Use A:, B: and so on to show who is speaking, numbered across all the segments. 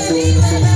A: Baby,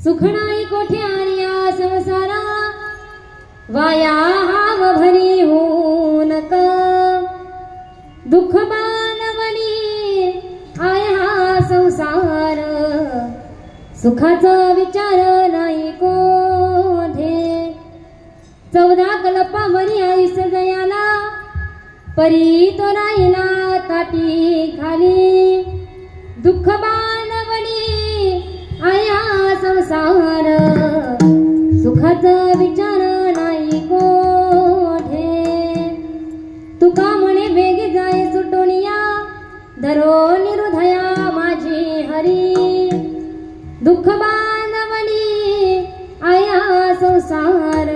A: सुखणाई कोठे आर्या संसारा वाया हाव भरी होऊ नका दुःख बांधवणी आया संसार सुखाचा विचार नाही कोठे 14 कल्पावरी आयुष्य जयाला परी तो राहिला ताटी खाली दुःख बांधवणी आया संसार सुखाचा विचार नाही कोठे तुका म्हणे वेग जाय सुटोनिया धरो निरुधया माझी हरी दुःख बांधवणी आया संसार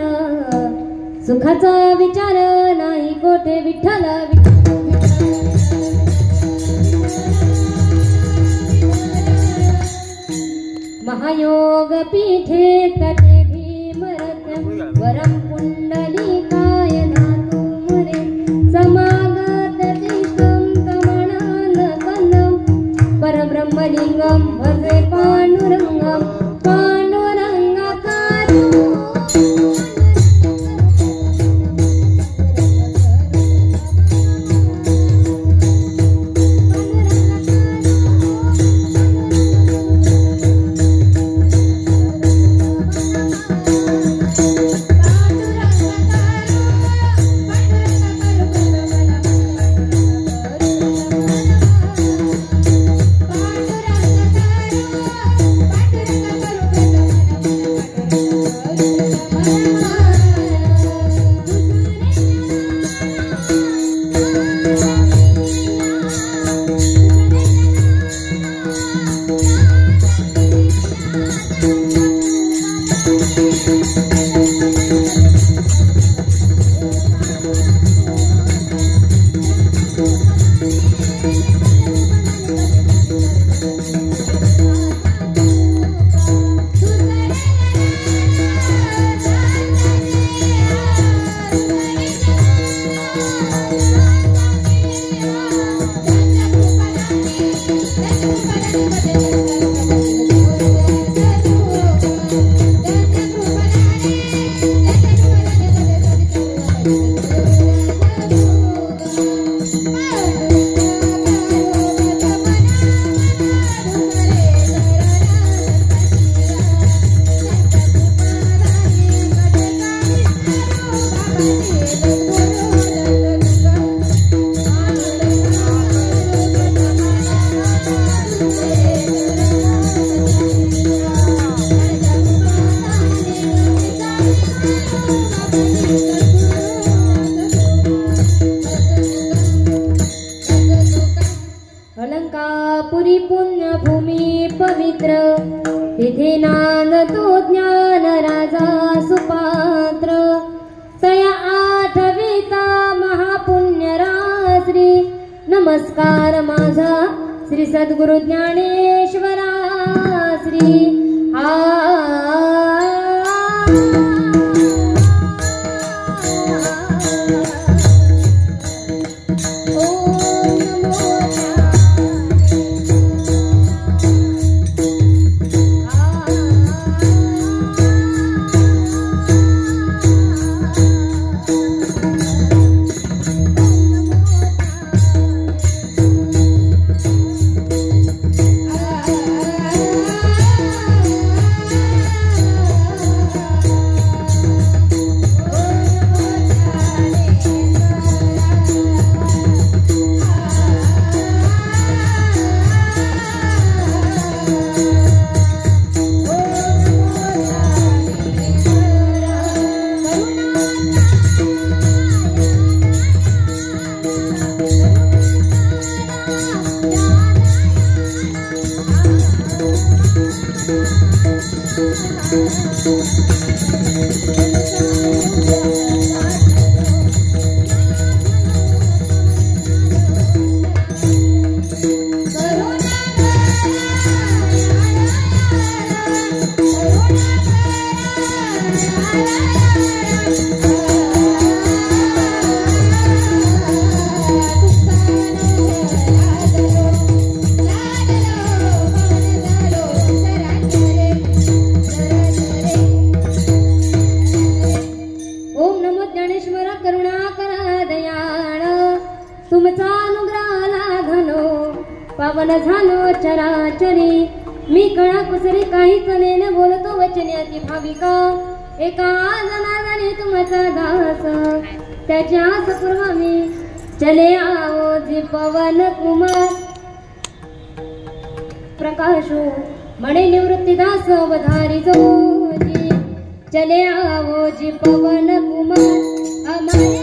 A: सुखाचा विचार नाही कोठे विठ्ठल महायोग पीठे तटे भीमरथ्यं वरं पुंडलिकाय धातु मुरे समागत तिष्ठं कमलानकन्दं परब्रह्मलिंगं भजे पांडुरंगं पांडुरंगाकारो अलंकापुरी पुण्यभूमी पवित्र तिथे नांदतो ज्ञान राजा सुपात्र तया आठविता महापुण्य राश्री नमस्कार माझा श्री सद्गुरु ज्ञानेश्वरा श्री निर्माण झालो चराचरी मी कळा कुसरी काहीच नेन बोलतो वचने अति भाविका एका जनार्दने तुमचा दास त्याच्या पूर्व मी चले आओ जी पवन कुमार प्रकाशो म्हणे निवृत्तीदास अवधारी जोजी चले आओ जी पवन कुमार हमारे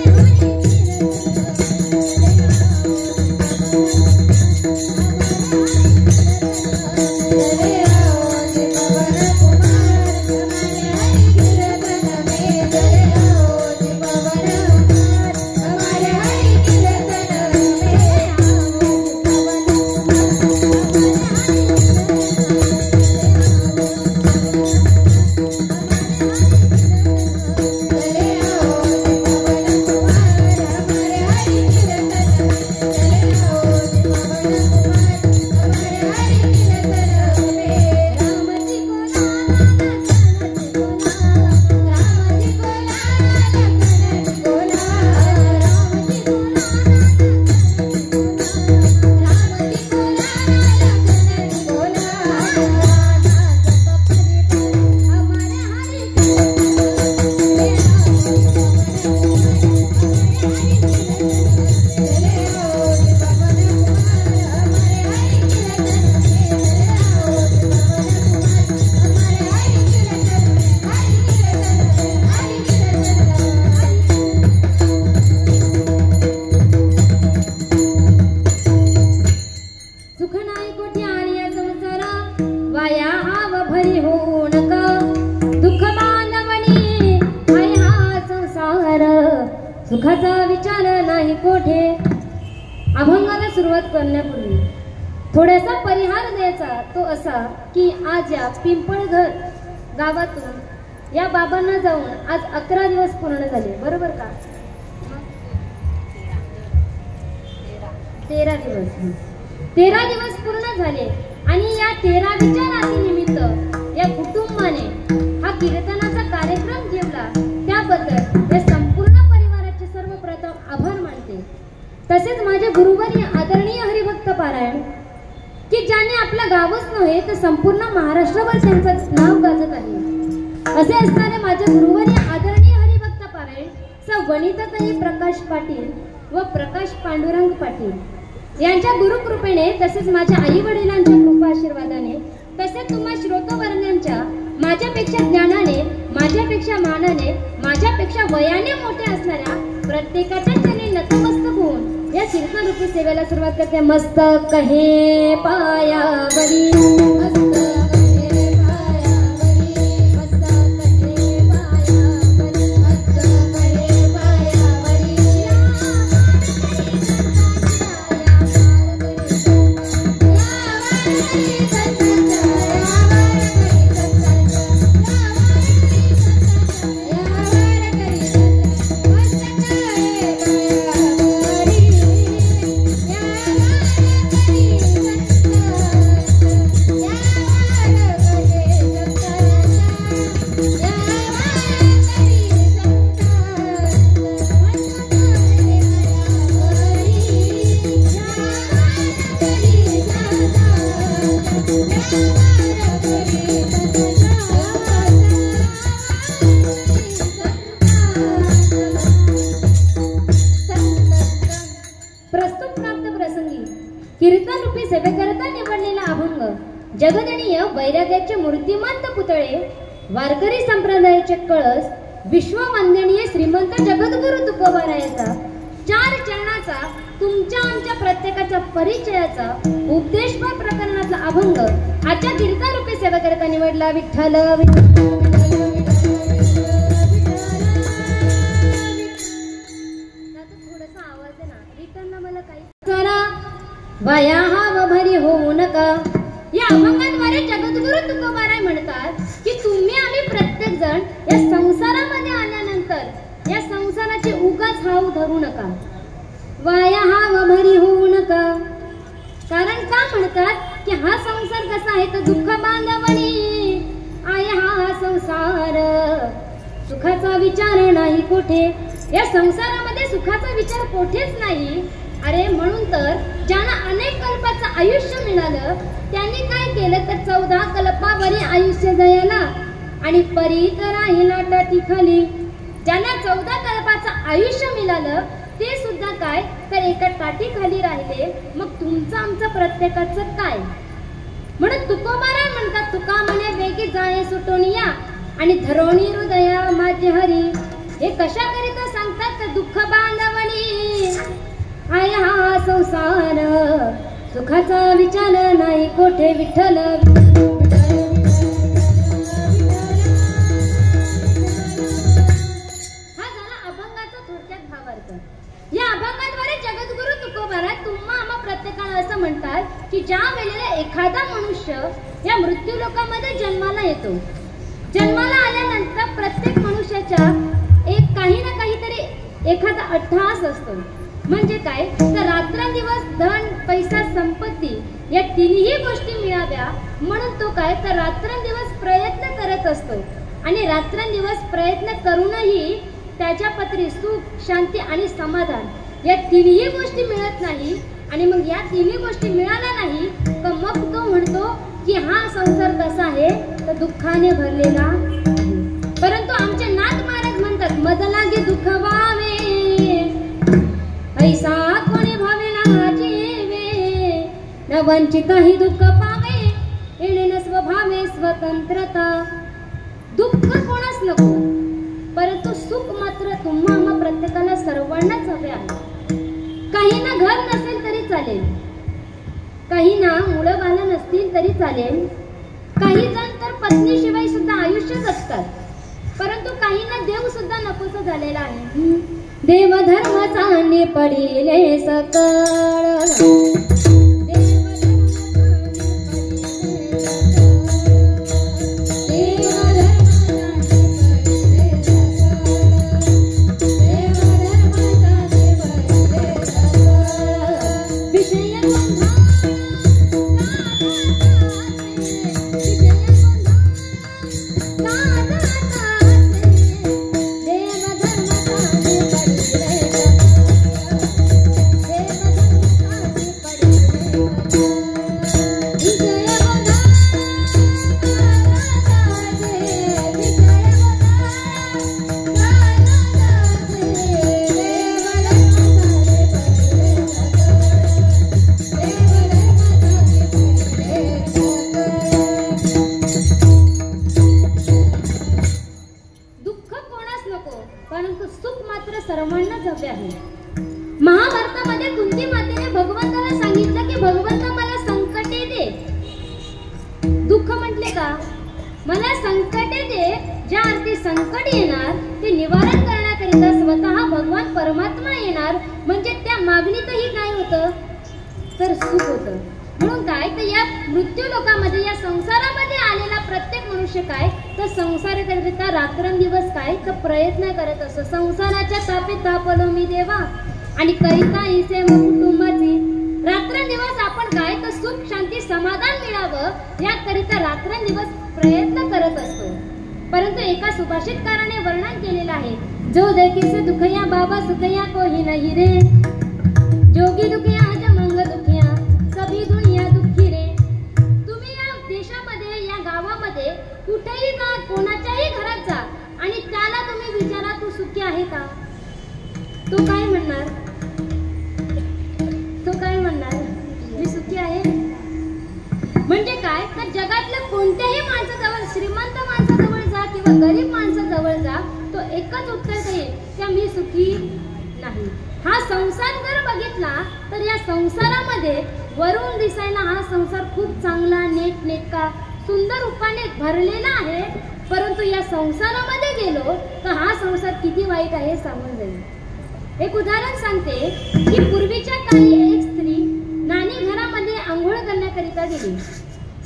A: सुखाचा विचार नाही कोठे अभंगाला सुरुवात करण्यापूर्वी थोडासा परिहार द्यायचा तो असा की आज या पिंपळघर गावातून या बाबांना जाऊन आज 11 दिवस पूर्ण झाले बरोबर का 13 दिवस पूर्ण झाले आणि या 13व्या रात्रीनिमित्त या कुटुंबाने हा कीर्तनाचा कार्यक्रम ठेवला त्याबद्दल या संपूर्ण परिवाराचे सर्वप्रथम आभार मानते तसेच माझे गुरुवर्य आदरणीय हरिभक्त पारायण की ज्याने आपलं गावच नव्हे तर संपूर्ण महाराष्ट्रभर त्यांचं नाव गाजत आहे असे असणारे माझे गुरुवर्य आदरणीय हरिभक्त पारायण स वनिताताई प्रकाश पाटील व प्रकाश पांडुरंग पाटील यांच्या गुरुकृपेने तसेच माझ्या आई वडिलांच्या कृपा आशीर्वादाने तसेच तुम्हा श्रोतवर्गांच्या माझ्यापेक्षा ज्ञानाने माझ्यापेक्षा मानाने माझ्यापेक्षा वयाने मोठे असणाऱ्या प्रत्येकाच्या चरणी नतमस्तक होऊन या कीर्तनरूपी सेवेला सुरुवात करते मस्तक हे पायावरी कीर्तनरूपी सेवेकरता निवडलेला अभंग जगदनीय वैराग्याचे मूर्तिमंत पुतळे वारकरी संप्रदायाचे कळस विश्ववंदनीय श्रीमंत जगद्गुरु तुकोबारायाचा 4 चरणाचा तुमच्या आमच्या प्रत्येकाच्या परिचयाचा उपदेशपर प्रकरणातला अभंग आजच्या कीर्तनरूपी सेवेकरता निवडला विठ्ठल थोडासा आवाज आहे ना रिटर्न मला काही वाया हा भरी होऊ नका या अभंगाद्वारे जगद्गुरु तुकोबाराय म्हणतात की तुम्ही आम्ही प्रत्येक जण या संसारामध्ये आल्यानंतर या संसाराची उगाच हाव धरू नका वाया हा भरी होऊ नका कारण का म्हणतात की हा संसार कसा आहे तर दुःख बांधवणी आया हा संसार सुखाचा विचार नाही कोठे या संसारामध्ये सुखाचा विचार कोठेच नाही अरे म्हणून तर ज्यांना अनेक कल्पाचं आयुष्य मिळालं त्यांनी काय केलं तर 14 कल्पावरी आयुष्य जयाला आणि परी तर राहिला टाटीखाली. ज्यांना 14 कल्पाचं आयुष्य मिळालं ते सुद्धा काय तर एका टाटीखाली राहिले. मग तुमचं आमचं प्रत्येकाचं काय. म्हणून तुकोबाराय म्हणतात तुका म्हणे वेगी जाये सुटून या आणि धरोणी हृदया माझे हरी. हे कशाकरिता सांगतात तर दुःख बांधवणी आय हा संसार सुखाचा विचार नाही कोठे विठ्ठल. हा झाला अभंगाचा थोडक्यात भावार्थ. या अभंगाद्वारे जगद्गुरु तुकोबाराय तुम्हा आम्हा प्रत्येकाला असं म्हणतात की ज्या वेळेला एखादा मनुष्य या मृत्यू लोकामध्ये जन्माला येतो, जन्माला आल्यानंतर प्रत्येक मनुष्याच्या एक काही ना काहीतरी एखादा अट्टहास असतो. म्हणजे काय तर रात्रंदिवस धन पैसा संपत्ती या तिन्ही गोष्टी मिळाव्या म्हणून तो काय तर रात्रंदिवस प्रयत्न करत असतो. आणि रात्रंदिवस प्रयत्न करूनही त्याच्या पत्री सुख शांती आणि समाधान या तिन्ही गोष्टी मिळत नाही. आणि मग या तिन्ही गोष्टी मिळाल्या नाही तर मग तो म्हणतो की हा संसार कसा आहे तर दुःखाने भरलेला आहे. परंतु आमचे नाथ महाराज म्हणतात मज लागे दुःख व्हावे ऐसा कोणी भावे ना जीवे न वंचितही दुःख पावे येणे न स्वभावे स्वतंत्रता. दुःख कोणास नको परंतु सुख मात्र तुम्हा आम्हा प्रत्येकाला सर्वांनाच हवे आहे. काही ना घर नसेल तरी चालेल, काही ना मुलं बाळं नसतील तरी चालेल, काही जण तर पत्नीशिवाय सुद्धा आयुष्य जगतात. परंतु काहींना देव सुद्धा नकोसा झालेला आहे. देव धर्म चांदी पडिले सकळ महाभारतामध्ये कुंती मातेने भगवंताला सांगितलं की भगवंत मला संकटे दे. दुःख म्हटले का मला संकटे दे. ज्या अर्थी संकट येणार ते निवारण करण्याकरिता स्वतः भगवान परमात्मा येणार. म्हणजे त्या मागणीतही काय होतं तर सुख होतं. म्हणून काय तर या मृत्यू लोकामध्ये या संसारामध्ये आलेला प्रत्येक मनुष्य काय तर संसाराकरिता रात्रंदिवस काय तर प्रयत्न करत असतो. संसाराच्या तापे तापलो मी देवा आणि करिता इसे मग कुटुंबाची. रात्रंदिवस आपण काय तर सुख शांती समाधान मिळावं याकरिता रात्रंदिवस प्रयत्न करत असतो. परंतु एका सुभाषितकाराने वर्णन केलेलं आहे जो देखील दुखया बाबा सुखया कोही नाही रे. जोगी दुखया जमंग दुखया सभी दुनिया दुःखी रे. तुम्ही या देशामध्ये या गावामध्ये कुठेही जा कोणाच्याही घरात जा आणि त्याला तुम्ही विचारा तू सुखी आहे का. तो काय म्हणणार मी सुखी आहे. म्हणजे काय तर जगातल्या कोणत्याही माणसाजवळ श्रीमंत माणसाजवळ जा किंवा गरीब माणसाजवळ जा तो एकच उत्तर देईल की मी सुखी नाही. हा संसार जर बघितला तर या संसारामध्ये वरून दिसायला हा संसार खूप चांगला नीटनेटका सुंदर रूपाने भरलेला आहे. परंतु या संसारामध्ये गेलो तर हा संसार किती वाईट आहे सांगून जाईल. एक उदाहरण सांगते की पूर्वीच्या काळी एक स्त्री नानी घरामध्ये आंघोळ करण्याकरिता गेली.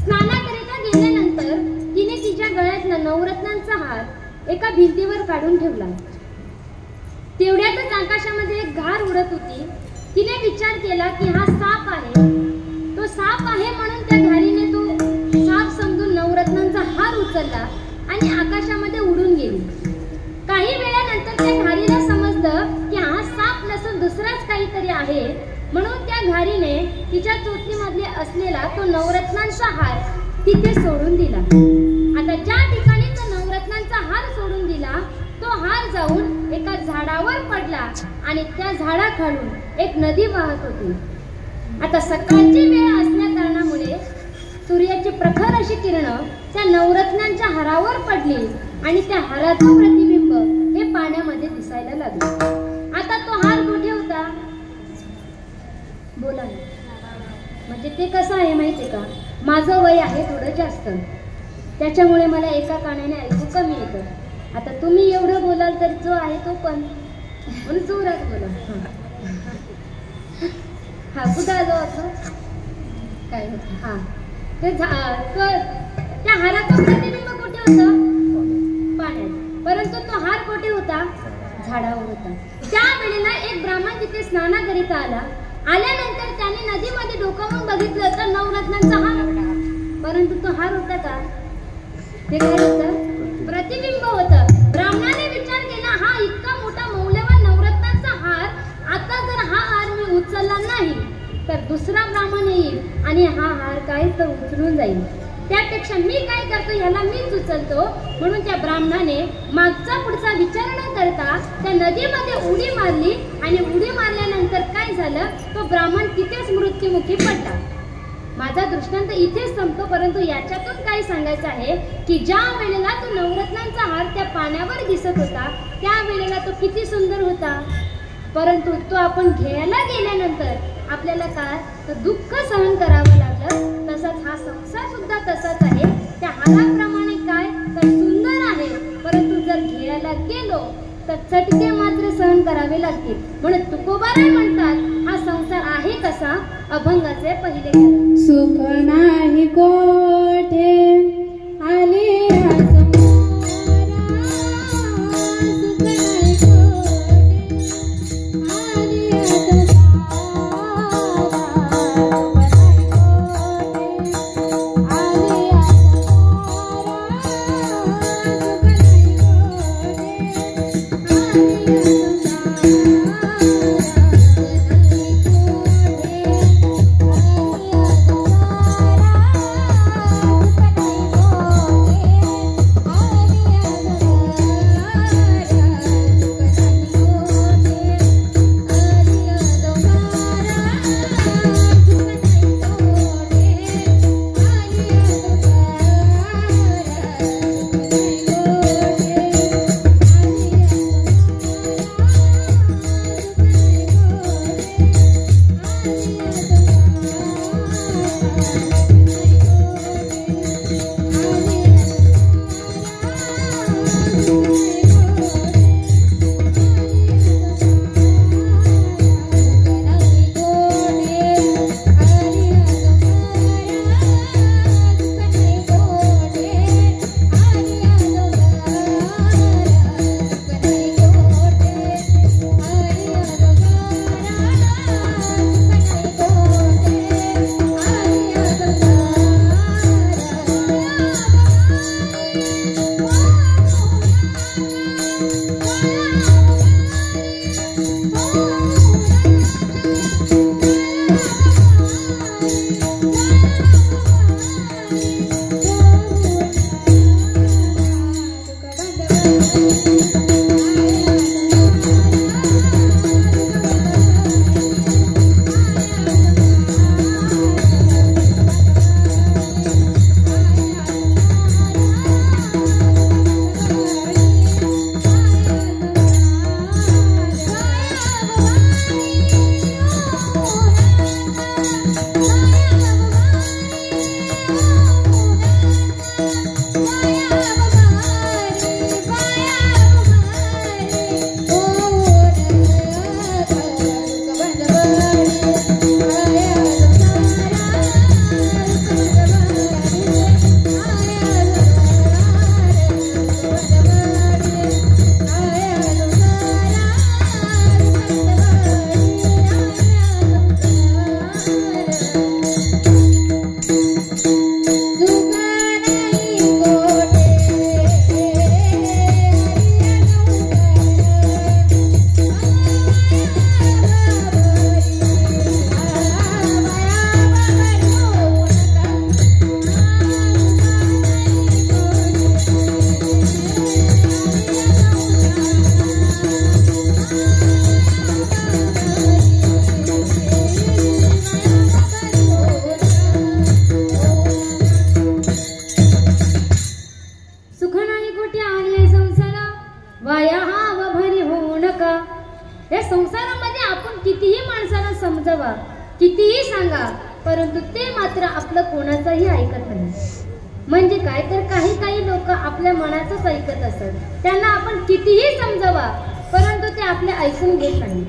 A: स्नानाकरिता गेल्यानंतर तिने तिच्या गळ्यातला नवरत्नांचा हार एका भिंतीवर काढून ठेवला. तेवढ्यातच आकाशामध्ये एक घार उडत होती. तिने विचार केला की हा साप आहे. तो साप आहे म्हणून त्या घारीने तो साप समजून नवरत्नांचा हार उचलला आणि आकाशामध्ये उडून गेली. काही वेळानंतर त्या घारीला समजलं की हा साप नसून दुसराच काहीतरी आहे म्हणून त्या घारीने तिच्या चोचीमध्ये असलेला तो नवरत्नांचा हार तिथे सोडून दिला. आता ज्या ठिकाणी तो नवरत्नांचा हार सोडून दिला तो हार जाऊन एका झाडावर पडला आणि त्या झाडाखालून एक नदी वाहत होती. आता सकाळची वेळ असल्या कारणामुळे सूर्याची प्रखर अशी किरणं त्या नवरत्नांच्या हारावर पडली आणि त्या हाराचं प्रतिबिंब हे पाण्यामध्ये दिसायला लागलं. आता तो हार कुठे होता? बोला ना. म्हणजे ते कसं आहे माहितीये का, माझं वय आहे थोडं जास्त, त्याच्यामुळे मला एका कानाने ऐकू कमी येतं. आता तुम्ही एवढं बोलाल तर जो आहे तो पण म्हणून जोरात बोला. हा कुठं आलो असं काय होतं? हा ते त्या हाराचं प्रतिबिंब कुठे होतं? पाण्यात. परंतु तो हार कुठे होता? झाडावर होता. त्यावेळेला एक ब्राह्मण तिथे स्नानाकरिता आला. आल्यानंतर त्याने नदीमध्ये डोकावून बघितलं तर नवरत्नांचा हार होता. परंतु तो हार होता का? ते काय होतं? प्रतिबिंब होतं. ब्राह्मणाने विचार केला, हा इतका मोठा मौल्यवान नवरत्नांचा हार, आता जर हा हार मी उचलला नाही तर दुसरा ब्राह्मण येईल आणि हा हार काय तर उचलून जाईल. त्यापेक्षा मी काय करतो, ह्याला मीच उचलतो. म्हणून त्या ब्राह्मणाने मागचा पुढचा विचार न करता त्या नदीमध्ये उडी मारली आणि उडी मारल्यानंतर काय झालं, तो ब्राह्मण तिथेच मृत्युमुखी पडला. माझा दृष्टांत इथेच संपतो. परंतु याच्यातून काय सांगायचं आहे की ज्या वेळेला तो नवरत्नांचा हार त्या पाण्यावर दिसत होता त्या वेळेला तो किती सुंदर होता, परंतु तो आपण घ्यायला गेल्यानंतर आपल्याला काय तर दुःख सहन करावं लागलं. तसाच हा संसार सुद्धा तसाच आहे. त्या हाराप्रमाणे काय तर सुंदर आहे, परंतु जर घ्यायला गेलो तर चटके मात्र सहन करावे लागतील. म्हणून तुकोबाराय म्हणतात हा संसार आहे कसा, अभंगाचे पहिले चरण.
B: सुख नाही कोठे आले
A: समजावा, कितीही सांगा, परंतु ते मात्र आपलं कोणाचंही ऐकत नाही. म्हणजे काय तर काही लोक आपल्या मनाचंच ऐकत असतात. त्यांना आपण कितीही समजावा, परंतु ते आपले ऐकून घेत नाही.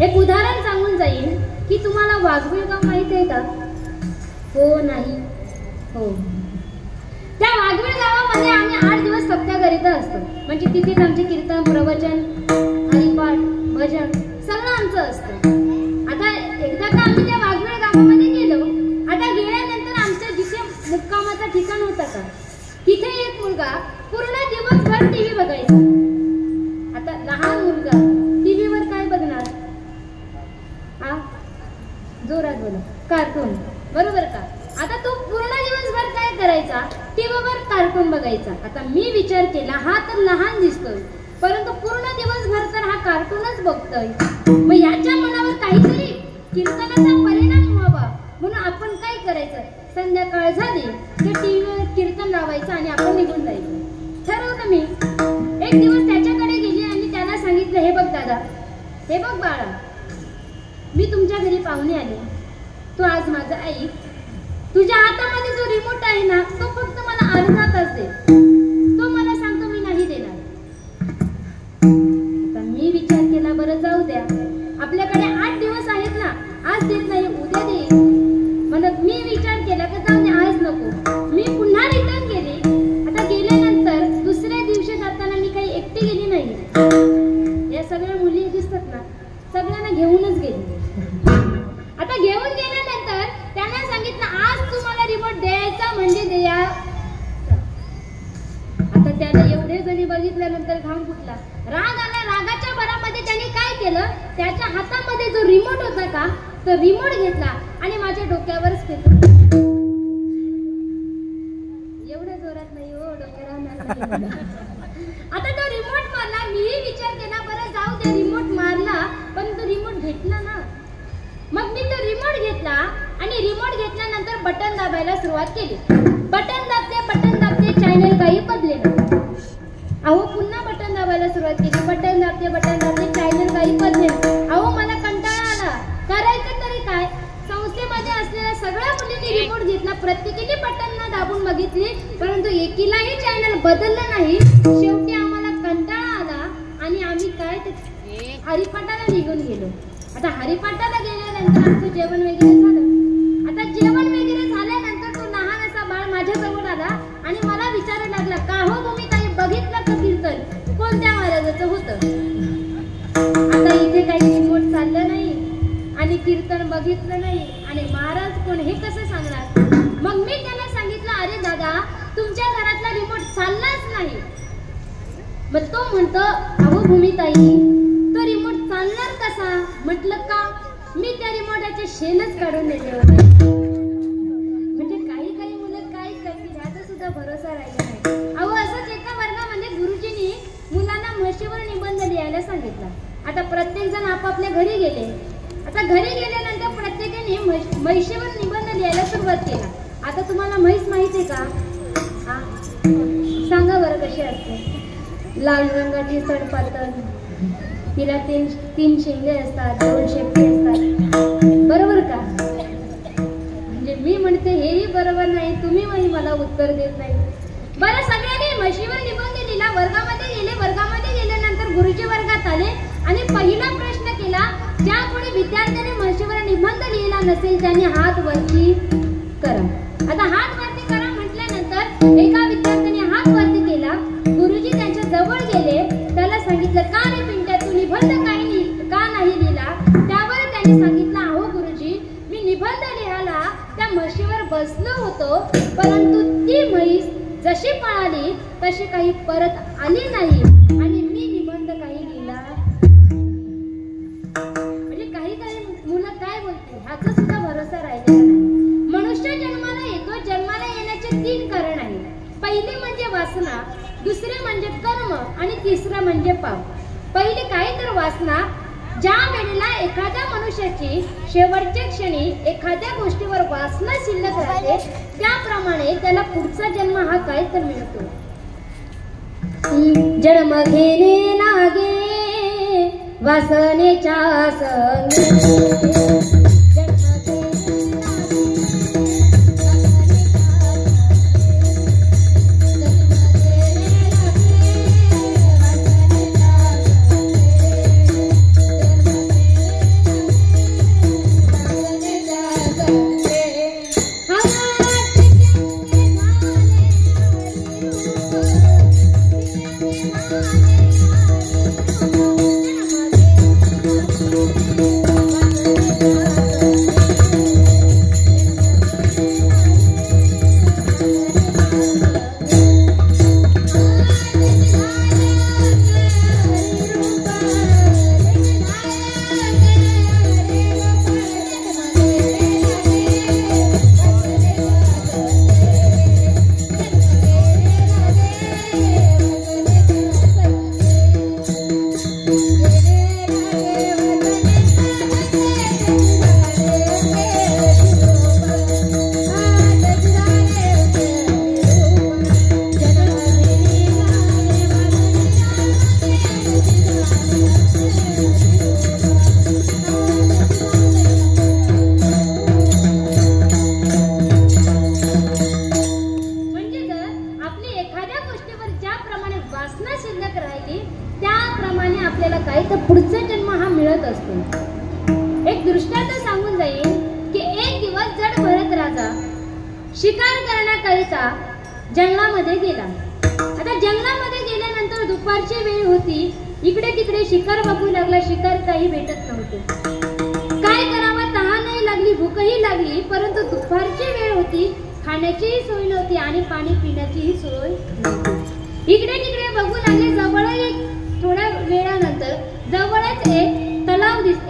A: एक उदाहरण सांगून जाईल की तुम्हाला वाघबीळ गाव माहिती आहे का? हो नाही? हो. त्या वाघबीळ गावामध्ये आम्ही 8 दिवस सप्त्याकरिता असतो. म्हणजे तिथेच आमचे कीर्तन, प्रवचन, हरिपाठ, भजन सगळं आमचं असतं. आता एकदा का आम्ही त्या वाघबीळ गावामध्ये गेलो. आता गेल्यानंतर आमच्या जिथे मुक्कामाचं ठिकाण होतं का, तिथे एक मुलगा पूर्ण दिवसभर टीव्ही बघायचा. आता लहान मुलगा टीव्हीवर काय बघणार? जोरात बोला. कार्टून, बरोबर का? आता तो पूर्ण दिवसभर काय करायचा? टीव्हीवर कार्टून बघायचा. आता मी विचार केला, हा तर लहान दिसतोय, परंतु पूर्ण दिवसभर तर हा कार्टूनच बघतोय. मग याच्या मनावर काहीतरी कीर्तनाचा परिणाम व्हावा म्हणून आपण काय करायचं? संध्याकाळ झाली की टीव्हीवर कीर्तन लावायचं आणि आपण निघून जायचं. ठरवलं मी. एक दिवस त्याच्याकडे गेली आणि त्याला सांगितलं, हे बघ दादा, हे बघ बाळा, मी तुमच्या घरी पाहुणे आले. तू आज माझं ऐक. तुझ्या हातामध्ये जो रिमोट आहे ना, तो फक्त मला अर्धा तास दे. तो मला सांगतो मी नाही देणार. आता मी विचार केला, बरं जाऊ द्या, आपल्याकडे 8 दिवस आहेत ना, आज देत नाही उद्या देईल म्हणत मी विचार केला की जाऊ दे, आज नको. मी पुन्हा रिटर्न गेले. आता गेल्यानंतर दुसऱ्या दिवशी जाताना मी काही एकटी गेली नाही. या सगळ्या मुली दिसतात ना, सगळ्यांना घेऊनच गेली. आता घेऊन गेल्यानंतर त्यांना सांगितलं, आज तुम्हाला रिमोट द्यायचा म्हणजे द्या. आता त्याला एवढे जणी बघितल्यानंतर घाम फुटला, राग आला. रागाच्या भरामध्ये त्याने काय केलं? त्याच्या हातामध्ये जो रिमोट होता का, तो रिमोट घेतला आणि माझ्या डोक्यावरच फेकून. एवढ्या जोरात नाही हो, डोक्याला. आता तो रिमोट मारला. मीही विचार केला, बरं जाऊ दे, रिमोट मारला, पण तो रिमोट घेतला ना. मग मी तो रिमोट घेतला आणि रिमोट घेतल्यानंतर बटन दाबायला सुरुवात केली. बटन दाबते चॅनल काही बदले ना. अहो पुन्हा बटन दाबायला सुरुवात केली. बटन दाबते चॅनल काही बदले. अहो मला कंटाळा आला. करायचं तरी काय? संस्थेमध्ये असलेल्या सगळ्या मुलींनी रिमोट घेतला. प्रत्येकीने बटन दाबून बघितली, परंतु एकीलाही चॅनल बदललं नाही. शेवटी आम्हाला कंटाळा आला आणि आम्ही काय हरिपाठाला निघून गेलो. आता हरिपाठाला गेल्यानंतर आमचं जेवण वगैरे झालं. आता जेवण वगैरे झाल्यानंतर तो लहान असा बाळ माझ्या जवळ आला आणि मला विचारायला लागला, का हो भूमिताई, बघितलं का कीर्तन? कोणत्या महाराजाचं होतं? आता इथे काही रिमोट चाललं नाही आणि कीर्तन बघितलं नाही आणि महाराज कोण हे कसं सांगणार? मग मी त्याला सांगितलं, अरे दादा, तुमच्या घरातला रिमोट चाललाच नाही. मग तो म्हणतो, अहो भूमिताई, तो रिमोट चालणार कसा? म्हटलं का? मी त्या रिमोटाचे शेलच काढून दिले होते. म्हणजे काही मुलं काय करतील याचा सुद्धा भरोसा राहिला नाही. अहो असंच एका वर्गामध्ये गुरुजींनी मुलांना म्हशीवर निबंध लिहायला सांगितला. आता प्रत्येक जण आपापल्या घरी गेले. आता घरी गेल्यानंतर प्रत्येकाने म्हशीवर निबंध लिहायला सुरुवात केला. आता तुम्हाला म्हैस माहिती आहे का? सांगा बरं कशी असते? लाल रंगाची सडपातळ, तिला तीन शेंगे असतात, 2 शेपटी असतात, बरोबर का? म्हणजे मी म्हणते हेही बरोबर नाही, तुम्ही मला उत्तर देत नाही. बरं, सगळ्यांनी म्हशीवर निबंध लिहिला. वर्गामध्ये गेले. वर्गामध्ये गेल्यानंतर गुरुजी वर्गात आले आणि पहिला प्रश्न केला, ज्या कोणी विद्यार्थ्याने म्हशीवर निबंध लिहिला नसेल त्याने हात वरती करा. आता हात वरती करा म्हटल्यानंतर एका विद्यार्थ्याने हात वरती केला. गुरुजी त्यांच्या जवळ गेले. त्याला सांगितलं, का रे पिंट्या, तू निबंध का नाही लिहिला? त्यावर त्याने सांगितलं, अहो गुरुजी, मी निबंध लिहायला त्या म्हशीवर बसलो होतो, परंतु ती म्हैस जशी पळाली तशी काही परत आली नाही आणि मी निबंध काही लिहिला. म्हणजे काही मुलं काय बोलतील ह्याचा सुद्धा भरोसा राहिलेला नाही. मनुष्य जन्माला येतो. जन्माला येण्याचे 3 कारण आहेत. पहिले म्हणजे वासना, दुसरे म्हणजे कर्म आणि तिसरं म्हणजे पाप. पहिली काय तर वासना. ज्या वेळेला एखाद्या मनुष्याची शेवटच्या क्षणी एखाद्या गोष्टीवर वासना शिल्लक राहते, त्याप्रमाणे त्याला पुढचा जन्म हा काय तर मिळतो. जन्म घेणे लागे वासनेच्या संगे. शिकार करण्याकरिता जंगलामध्ये गेला. आता जंगलामध्ये गेल्यानंतर दुपारची वेळ होती. इकडे तिकडे शिकार बघू लागला. शिकार काही भेटत नव्हते. काय करावं, तहानही लागली, भूकही लागली, परंतु दुपारची वेळ होती. खाण्याचीही सोय नव्हती आणि पाणी पिण्याचीही सोय नव्हती. इकडे तिकडे बघू लागले. जवळ थोड्या वेळानंतर जवळच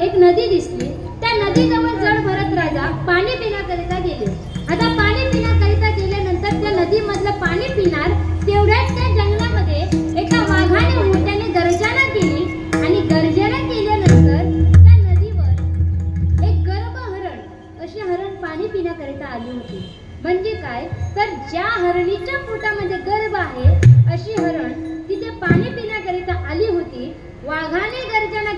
A: एक नदी दिसली. त्या नदीजवळ जड भरत राजा पाणी पिण्याकरिता गेले. आता पाणी पिण्याकरिता गेल्यानंतर त्या नदीमधलं पाणी पिणार तेवढ्याच त्या जंगलामध्ये एका वाघाने मोठ्याने गर्जना केली आणि गर्जना केल्यानंतर त्या नदीवर एक गर्भहरण अशी हरण पाणी पिण्याकरिता आली होती. म्हणजे काय तर ज्या हरणीच्या पोटामध्ये गर्भ आहे अशी हरण तिथे पाणी पिण्याकरिता आली होती. वाघाने गर्जना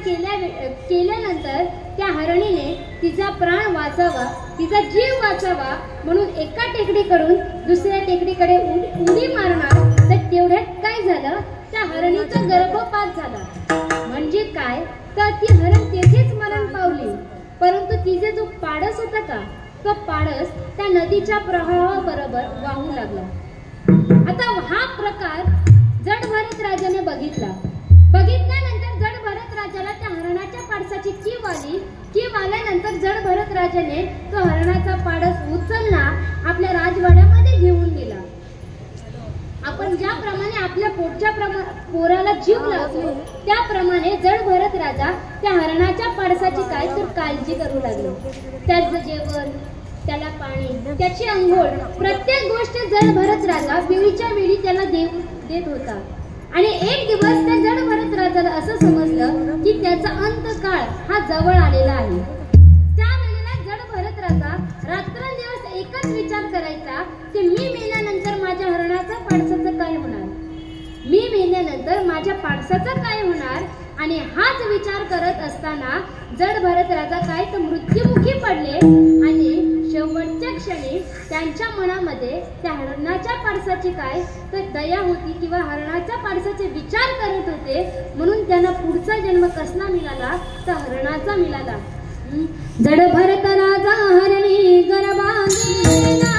A: केल्यानंतर त्या हरणीने तिचा प्राण वाचावा, तिचा जीव वाचावा म्हणून एका टेकडीकडून दुसऱ्या टेकडीकडे उडी मारणार. तर तेवढ्यात काय झालं, त्या हरणीचा गर्भपात झाला. म्हणजे काय तर ती हरण तेथेच मरण पावली. परंतु तिचे जो पाडस होता का, तो पाडस त्या नदीच्या प्रवाहाबरोबर वाहू लागला. आता हा प्रकार जड भरत राजाने बघितल्यानंतर जड भरत राजाला त्या हरणाच्या पाडसाची कीव आली. कीव आल्यानंतर जड भरत राजाने तो हरणाचा पाडस उचलला, आपल्या राजवाड्यामध्ये घेऊन गेला. आपण ज्याप्रमाणे आपल्या पोटच्या पोराला जीव लावतो त्याप्रमाणे जड भरत राजा त्या हरणाच्या पाडसाची काय तर काळजी करू लागले. त्याचं जेवण, त्याला पाणी, त्याची अंघोळ, प्रत्येक गोष्ट जड भरत राजा वेळीच्या वेळी त्याला देत होता. आणि एक दिवस त्या जड भरत राजाला असं समजलं की त्याचा अंतकाळ हा जवळ आलेला आहे. त्यावेळेला जड भरत राजा रात्रंदिवस एकच विचार करायचा की मी मेल्यानंतर माझ्या हरणाचा पाडसाचं काय होणार, मी मेल्यानंतर माझ्या पाडसाचं काय होणार. आणि हाच विचार करत असताना जड भरत राजा काय तर मृत्युमुखी पडले आणि शेवटच्या क्षणी त्यांच्या मनामध्ये त्या हरणाच्या पाडसाची काय तर दया होती किंवा हरणाच्या पाडसाचे विचार करत होते. म्हणून त्यांना पुढचा जन्म कसला मिळाला तर हरणाचा मिळाला. जड भरत राजा हरणी गर्भांगीला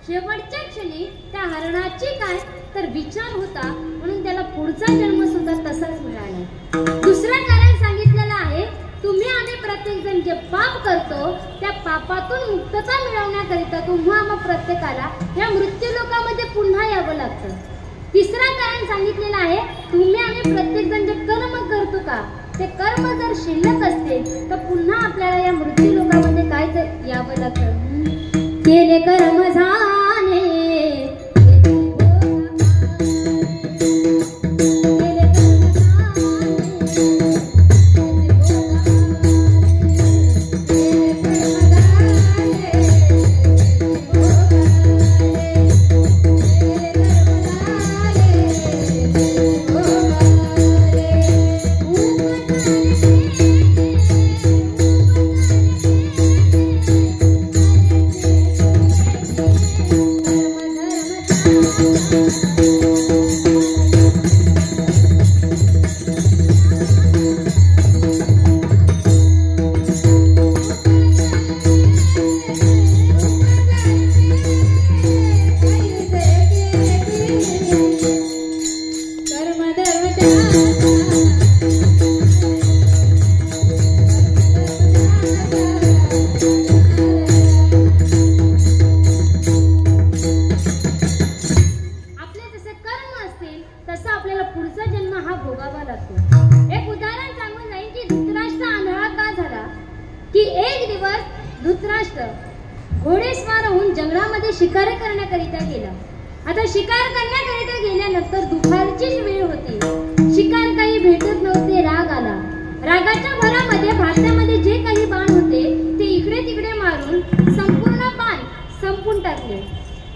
A: शेवटच्या क्षणी त्या हरणाची काय तर विचार होता. म्हणून त्याला पुढचा जन्म सुद्धा तसाच मिळाला. दुसरं कारण सांगितलेलं आहे, तुम्ही आम्ही प्रत्येक जण जे पाप करतो त्या पापातून मुक्तता मिळवण्याकरिता तुम्हा प्रत्येकाला या मृत्यू लोकामध्ये पुन्हा यावं लागतं. तिसरं कारण सांगितलेलं आहे, तुम्ही आम्ही प्रत्येक जण जे कर्म करतो का ते कर्म जर शिल्लक असते तर पुन्हा आपल्याला या मृत्यू लोकामध्ये काय तर यावं लागतं. केले कर्म झाले
B: Thank you.
A: धृतराष्ट्र घोडेस्वार होऊन जंगलामध्ये शिकार करण्याकरिता गेला. आता शिकार करण्याकरिता गेल्यानंतर दुपारचीच वेळ होती. शिकार काही भेटत नव्हते. राग आला. रागाच्या भरामध्ये भात्यामध्ये जे काही बाण होते ते इकडे तिकडे मारून संपूर्ण बाण संपून टाकले.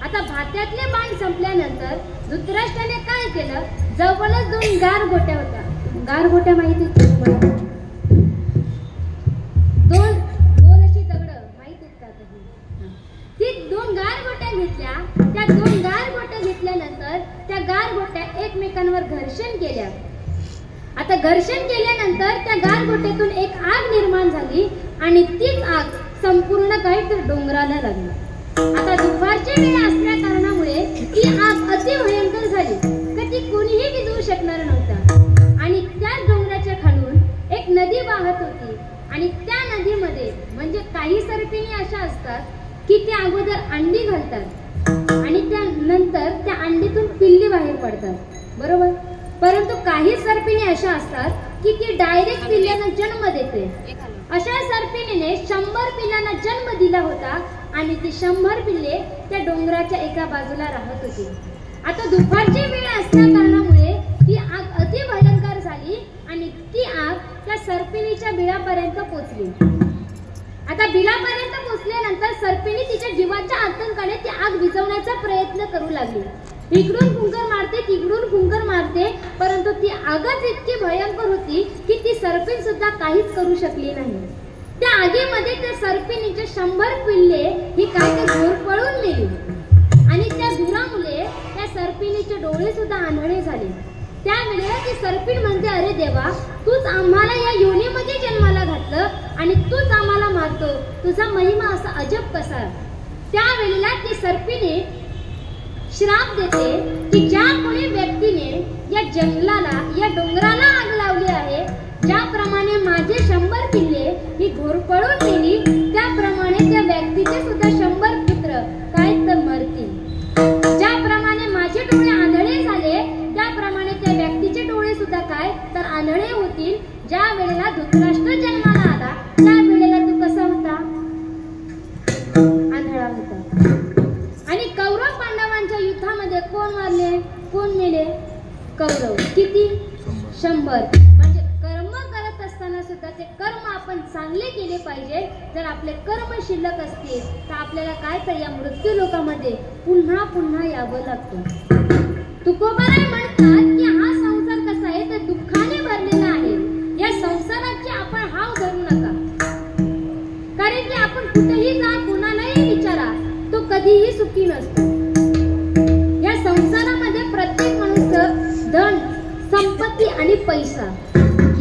A: आता भात्यातले बाण संपल्यानंतर धृतराष्ट्राने काय केलं, जवळच 2 गारगोट्या होत्या. गारगोट्या माहिती आहेत तुम्हाला? 2 गोल अशी दगड माहित आहेत का? ती 2 गारगोट्या घेतल्या. त्या 2 गारगोट्या घेतल्यानंतर त्या गारगोट्या एकमेकांवर घर्षण केल्या. आता घर्षण केल्यानंतर त्या गारगोट्यातून एक आग निर्माण झाली आणि तीच आग संपूर्ण काही तर डोंगराला लागली. आता दुपारची वेळ असल्या कारणामुळे ती आग अति भयंकर झाली की ती कोणीही विझवू शकणार नव्हता. आणि त्या डोंगराच्या खालून एक नदी वाहत होती आणि त्या नदीमध्ये म्हणजे काही सर्पिणी अशा असतात की त्या अगोदर अंडी घालतात आणि त्यानंतर त्या अंडीतून पिल्ली बाहेर पडतात, बरोबर. परंतु काही सर्पिणी अशा असतात की ती डायरेक्ट पिल्लांना जन्म देते. अशा सर्पिणीने 100 पिल्लांना जन्म दिला होता आणि ती 100 पिल्ले त्या डोंगराच्या एका बाजूला राहत होती. आता दुपारची वेळ असल्या कारणामुळे ती आग अति भयंकर झाली आणि ती आग त्या सर्पिणीच्या बिळापर्यंत पोहोचली. आता बिळापर्यंत पोहोचल्यानंतर सर्पिणी तिच्या जीवाच्या आतंकाने ती आग विझवण्याचा प्रयत्न करू लागली. इकडून फुंकर मारते, तिकडून फुंकर मारते, परंतु ती आगच इतकी भयंकर होती की ती सर्पिण सुद्धा काहीच करू शकली नाही. त्या आगीमध्ये त्या सर्पिणीचे 100 पिल्ले ही काय ते घोरपळून मेली आणि त्या धुरामुळे त्या सर्पिणीचे डोळे सुद्धा आंधळे झाले. त्यावेळेला ती सर्पिण म्हणते, अरे देवा, तूच आम्हाला या योनीमध्ये जन्माला घातलं आणि तूच आम्हाला मारतो, तुझा महिमा असा अजब कसा. त्यावेळेला ती सर्पिणी श्राप देते की ज्या कोणी व्यक्तीने या जंगलाला, या डोंगराला आग लावली आहे, ज्याप्रमाणे माझे 100 पिल्ले ही घोरपळून गेली, त्याप्रमाणे त्या व्यक्तीचे सुद्धा 100 पुत्र काय तर मरतील. ज्याप्रमाणे माझे डोळे आंधळे झाले त्याप्रमाणे त्या व्यक्तीचे डोळे सुद्धा काय तर आंधळे होतील. ज्या वेळेला धृतराष्ट्र जन्माला आला त्या वेळेला तो कसा होता, आंधळा होता. आणि कौरव पांडवांच्या युद्धामध्ये कोण मारले, कोण मेले, कौरव. किती, 100. म्हणजे कर्म करत असताना सुद्धा ते कर्म आपण चांगले केले पाहिजे. जर आपले कर्म शिल्लक असतील तर आपल्याला काय तर या मृत्यू लोकामध्ये पुन्हा पुन्हा यावं लागतं. तुकोबाराय म्हणतात की हा संसार कसा आहे तर दुःखाने भरलेला आहे. या संसाराची आपण हाव धरू नका, कारण की आपण कुठेही जा, कोणालाही विचारा, तो कधीही सुखी नसतो. या संसारामध्ये प्रत्येक मनुष्य धन, संपत्ती आणि पैसा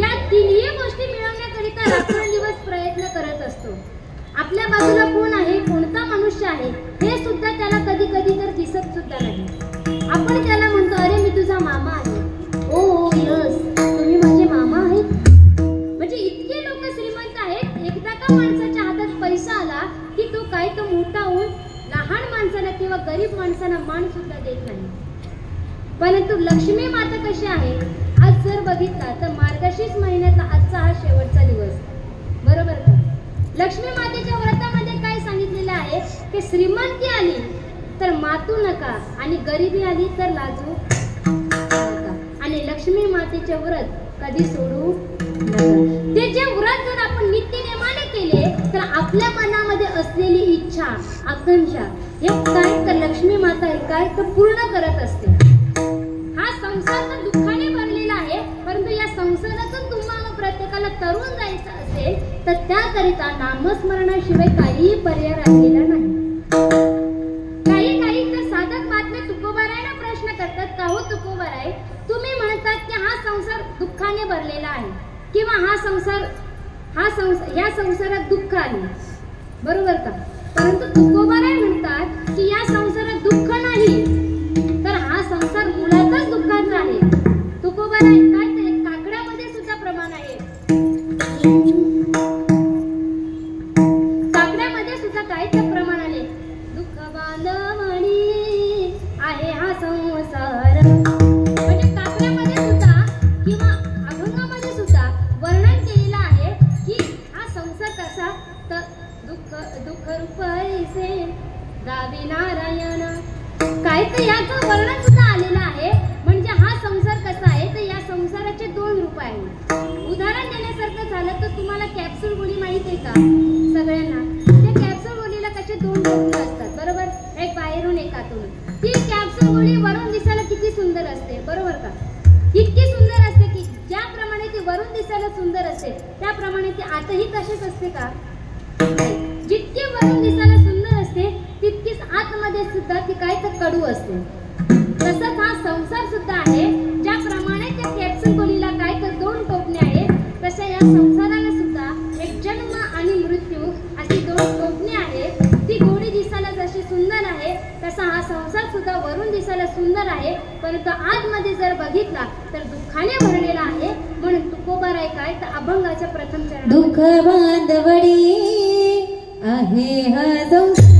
A: या तिन्ही गोष्टी मिळवण्याकरिता रात्रंदिवस प्रयत्न करत असतो. आपल्या बाजूला कोण आहे, कोणता मनुष्य आहे हे सुद्धा त्याला कधी कधी तर दिसत सुद्धा नाही. आपण त्याला म्हणतो, अरे मी तुझा मामा आहे, ओ यस तुम्ही माझे मामा आहेत. म्हणजे इतके लोक श्रीमंत आहेत, एकदा का माणसाच्या हातात पैसा आला की तो काय तो मोठा होऊन लहान माणसाला किंवा गरीब माणसाला मान सुद्धा देत नाही. परंतु लक्ष्मी माता कशी आहे, आज जर बघितला तर मार्गशीर्ष महिन्याचा आजचा हा शेवटचा दिवस, बरोबर का. लक्ष्मी मातेच्या व्रतामध्ये काय सांगितलेलं आहे की श्रीमंती आली तर मातू नका आणि गरिबी आली तर लाजू नका. आणि लक्ष्मी मातेचे व्रत कधी सोडू नका. ते जे व्रत जर आपण नित्यनेमाने केले तर आपल्या मनामध्ये असलेली इच्छा, आकांक्षा हे काय तर लक्ष्मी माता काय तर पूर्ण करत असते. हा संसार तर दुःखाने भरलेला आहे, परंतु या संसारातून तुम्हाला प्रत्येकाला तरुण जायचं असेल तर त्याकरिता नामस्मरणाशिवाय काहीही पर्याय राहिलेला नाही. काही तर साधक महात्मे तुकोबारायला प्रश्न करतात, का हो तुकोबाराय, तुम्ही म्हणतात की हा संसार दुःखाने भरलेला आहे किंवा या संसारात दुःख आहे, बरोबर का. परंतु तुकोबाराय म्हणतात की या संसारात दुःख नाही तर हा संसार मुळातच दुःखाचा आहे. तुकोबाराय काय ते काकड्यामध्ये सुद्धा प्रमाण आहे. काकड्यामध्ये सुद्धा काय ते प्रमाण आले, दुःख बांधवणी आहे हा संसार. म्हणजे काकड्यामध्ये सुद्धा किंवा अभंगामध्ये सुद्धा वर्णन केलेलं आहे की हा संसार कसा तर दुःख दुःख रूपैसे गावी नारायण. काय तर याचं वर्णन सुद्धा आलेलं आहे. म्हणजे हा संसार कसा आहे तर या संसाराचे 2 रूप आहेत. उदाहरण देण्यासारखं झालं तर तुम्हाला कॅप्सूल गोळी माहित आहे का? सगळ्यांना त्या कॅप्सूल गोळीला कसे 2 टोपलं असतात बरोबर, एक बाहेरून एक आतून. ती कॅप्सूल गोळी वरून दिसायला किती सुंदर असते बरोबर का? इतकी सुंदर असते की ज्याप्रमाणे ती वरून दिसायला सुंदर असते त्याप्रमाणे ती आतही तशीच असते का? जितकी वरून दिसायला सुंदर असते तितकीच आतमध्ये सुद्धा ती काय तर कडू असते. तसंच हा संसार सुद्धा आहे. ज्याप्रमाणे त्या कॅप्सूल गोळीला काय तर 2 टोपणे आहेत तशा या संसाराला सुद्धा एक जन्म आणि मृत्यू अशी 2 टोपणे आहेत. ती गोळी दिसायला जशी सुंदर आहे तसा हा संसार सुद्धा वरून दिसायला सुंदर आहे परंतु आतमध्ये जर बघितला तर दुःखाने भरलेला आहे. म्हणून तुकोबाराय काय तर अभंगाच्या प्रथम चरण
B: दुःख बांधवडी आहे हा संसार.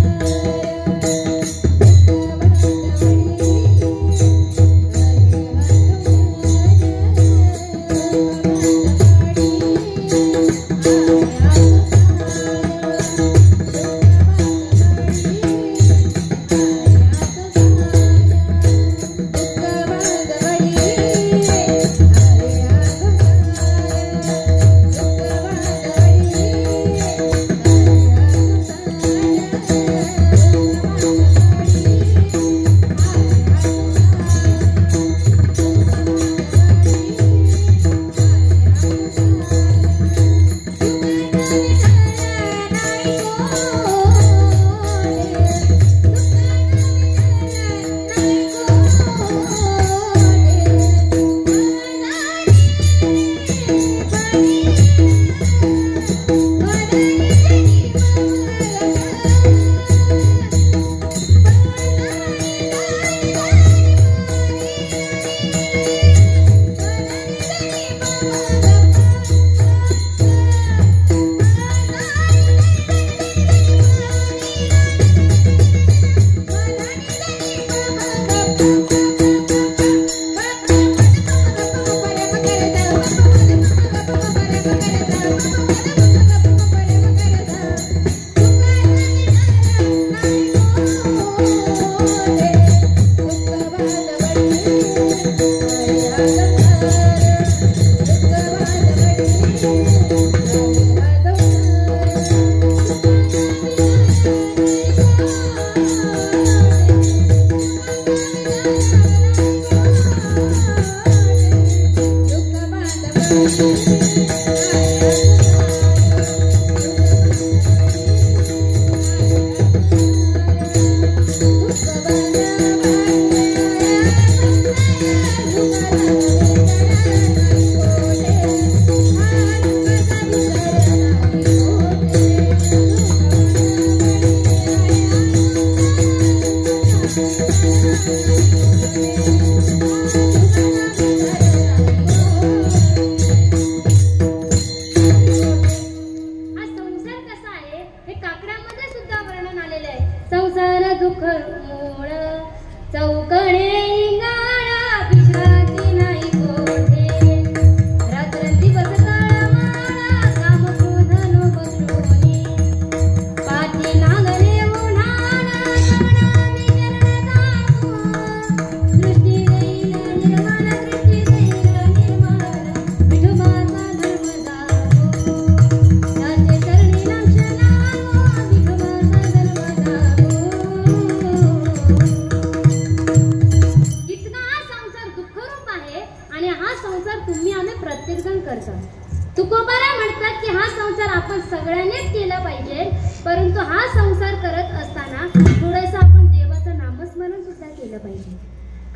A: तुकोबाराय म्हणतात की हा संसार आपण सगळ्यांनीच केला पाहिजे, परंतु हा संसार करत असताना थोडंसं आपण देवाचं नामस्मरण सुद्धा केलं पाहिजे.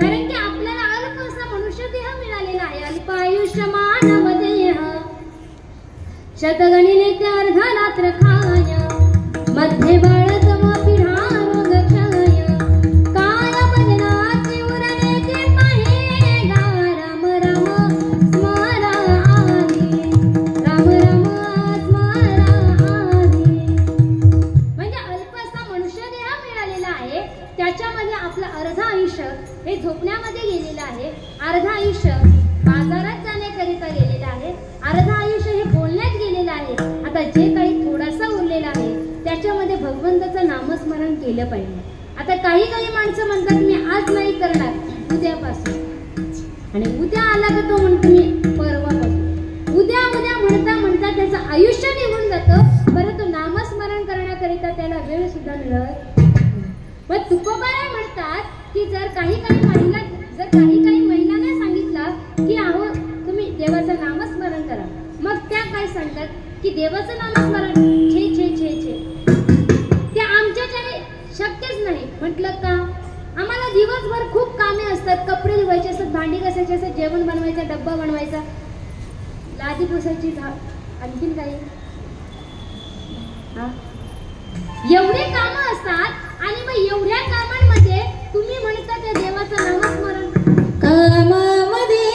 A: कारण की आपल्याला अल्प असा मनुष्य देह मिळालेला आहे. अल्प आयुष्य मानव देह शतगणिने ते अर्धा रात्र खाय मध्ये बाळत मग रोग क्षय काय बदनाचे उरले ते पाहे गा राम राम स्मरा आधी राम राम स्मरा आधी. म्हणजे अल्प असा मनुष्य देह मिळालेला आहे, त्याच्यामध्ये आपलं अर्ध आयुष्य हे झोपण्यामध्ये गेलेलं आहे, अर्ध आयुष्य बाजारात जाण्याकरिता गेलेलं आहे, अर्ध आयुष्य हे बोलण्यात गेलेलं आहे. आता जे काही थोडासा उरलेला आहे त्याच्या आयुष्यामध्ये भगवंताचं नामस्मरण केलं पाहिजे. आता काही माणसं म्हणतात मी आज नाही करणार उद्यापासून, आणि उद्या आला का तो म्हणतो मी परवापासून. उद्या म्हणता त्याचं आयुष्य निघून जातं, परंतु नामस्मरण करण्याकरिता त्याला वेळ सुद्धा मिळत. पण तुकोबाराय म्हणतात की जर काही महिलांना सांगितलं की अहो तुम्ही देवाचं नामस्मरण करा, मग त्या काय सांगतात की देवाचं नामस्मरण छे छे छे छे ते आमच्याच्याने शक्यच नाही. म्हटलं का आम्हाला दिवसभर खूप कामे असतात, कपडे धुवायचे असतात, भांडी घासायची असतात, जेवण बनवायचं, डब्बा बनवायचा, लादी पुसायची, आणखीन काही एवढे कामं असतात. आणि मग एवढ्या कामांमध्ये तुम्ही म्हणता त्या देवाचं नामस्मरण
B: कामामध्ये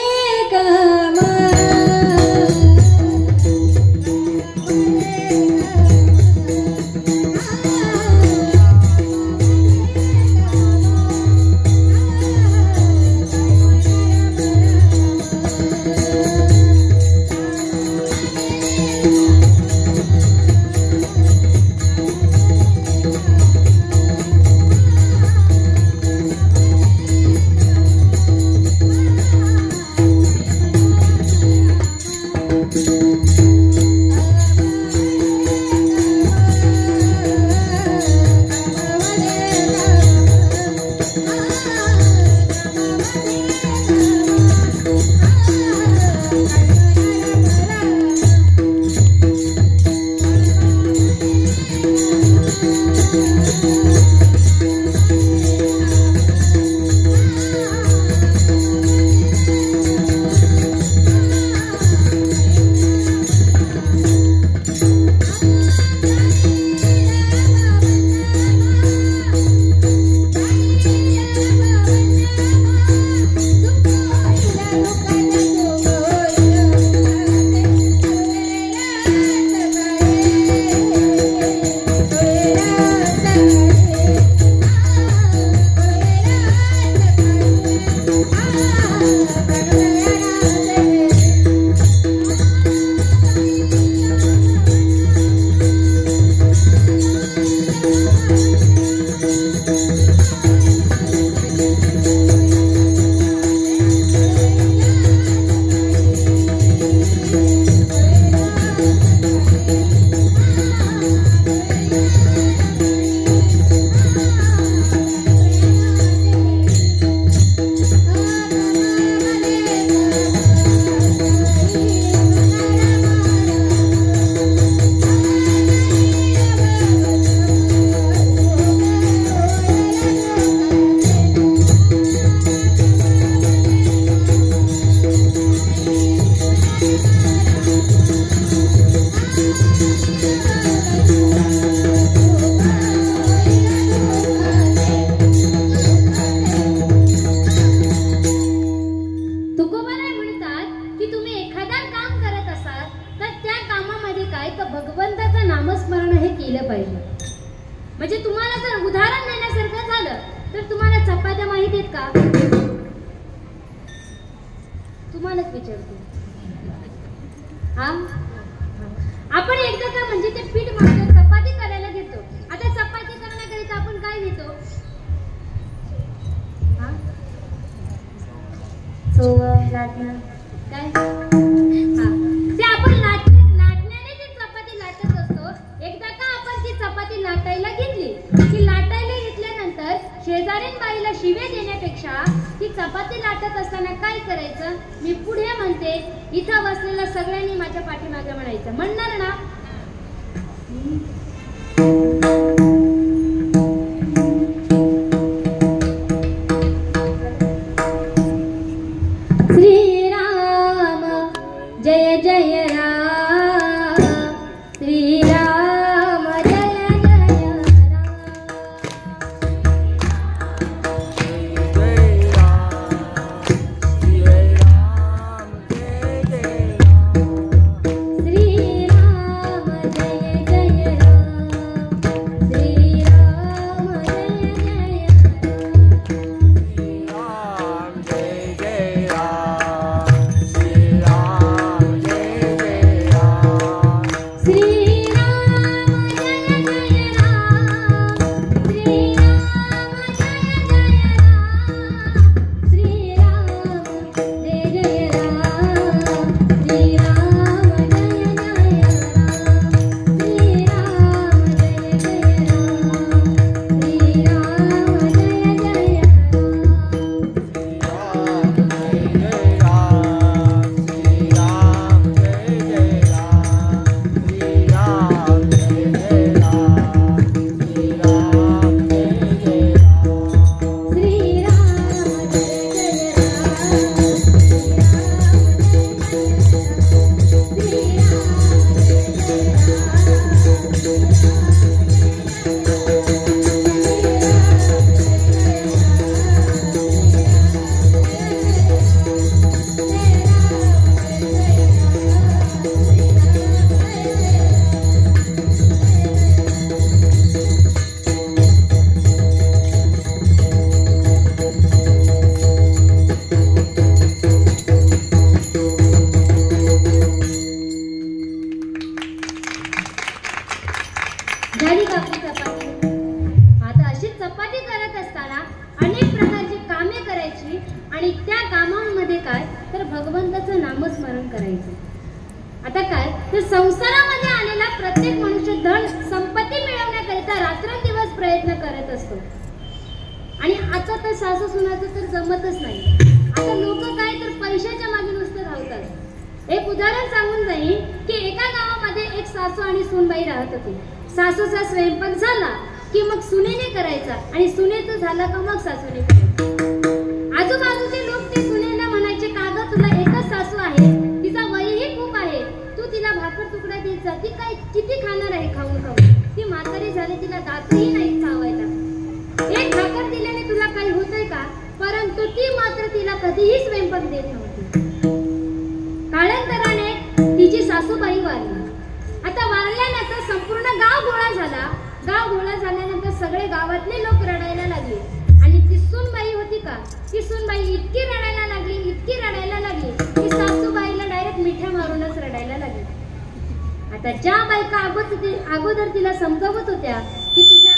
A: म्हणजे तुम्हाला जर उदाहरण देण्यासारखं झालं तर तुम्हाला चपात्या माहित आहेत का? तुम्हालाच विचारते. आपण एकदा का म्हणजे ते पीठ मळतो, चपाती करायला घेतो. आता चपाती करण्याकरिता आपण काय घेतो? लाटणं काय? ते आपण लाटण्याने ती चपाती लाटत असतो. एकदा का आपण ती चपाती लाटायला घेतली की लाटायला घेतल्यानंतर शेजारीन बाईला शिव्या देण्यापेक्षा ती चपाती लाटत असताना काय करायचं? मी पुढे म्हणते, इथं बसलेल्या सगळ्यांनी माझ्या पाठीमागे म्हणायचं. म्हणणार ना?
B: श्रीराम जय जय राम, श्रीराम जय जय राम, श्रीराम जय जय राम.
A: भगवंताचं नामस्मरण करायचं. आता काय तर संसारामध्ये आलेला प्रत्येक मनुष्य धन संपत्ती मिळवण्याकरिता रात्रंदिवस प्रयत्न करत असतो. आणि आता तर सासू सुनाचं तर जमतच नाही. आता लोक काय तर पैशाच्या मागे नुसतं धावतात. एक उदाहरण सांगून जाईन की एका गावामध्ये एक सासू आणि सूनबाई राहत होती. सासूचा स्वयंपाक झाला की मग सुनेने करायचा आणि सुनेचं झालं का मग सासूने करायचं. आजूबाजूचे लोक ते सुनेला म्हणायचे, का ग तुला एकच सासू आहे, तिचा वयही खूप आहे, तू तिला भाकर तुकडा देत जा, ती काय किती खाणार आहे खाऊन खाऊन, ती म्हातारी झाली, तिला दातही नाही चावायला, एक भाकर दिल्याने तुला काही होतंय का. परंतु ती मात्र तिला कधीही स्वयंपाक देत नव्हती. कालांतराने तिची सासूबाई वारली. आता वारल्यानंतर संपूर्ण गाव गोळा झाला. गाव गोळा झाल्यानंतर सगळे गावातले लोक रडायला लागले. आणि ती सूनबाई होती का, ती सूनबाई इतकी रडायला लागली, इतकी रडायला लागली की सासूबाईला डायरेक्ट मिठ्या मारूनच रडायला लागली. आता ज्या बायका अगोदर तिला समजावत होत्या की तुझ्या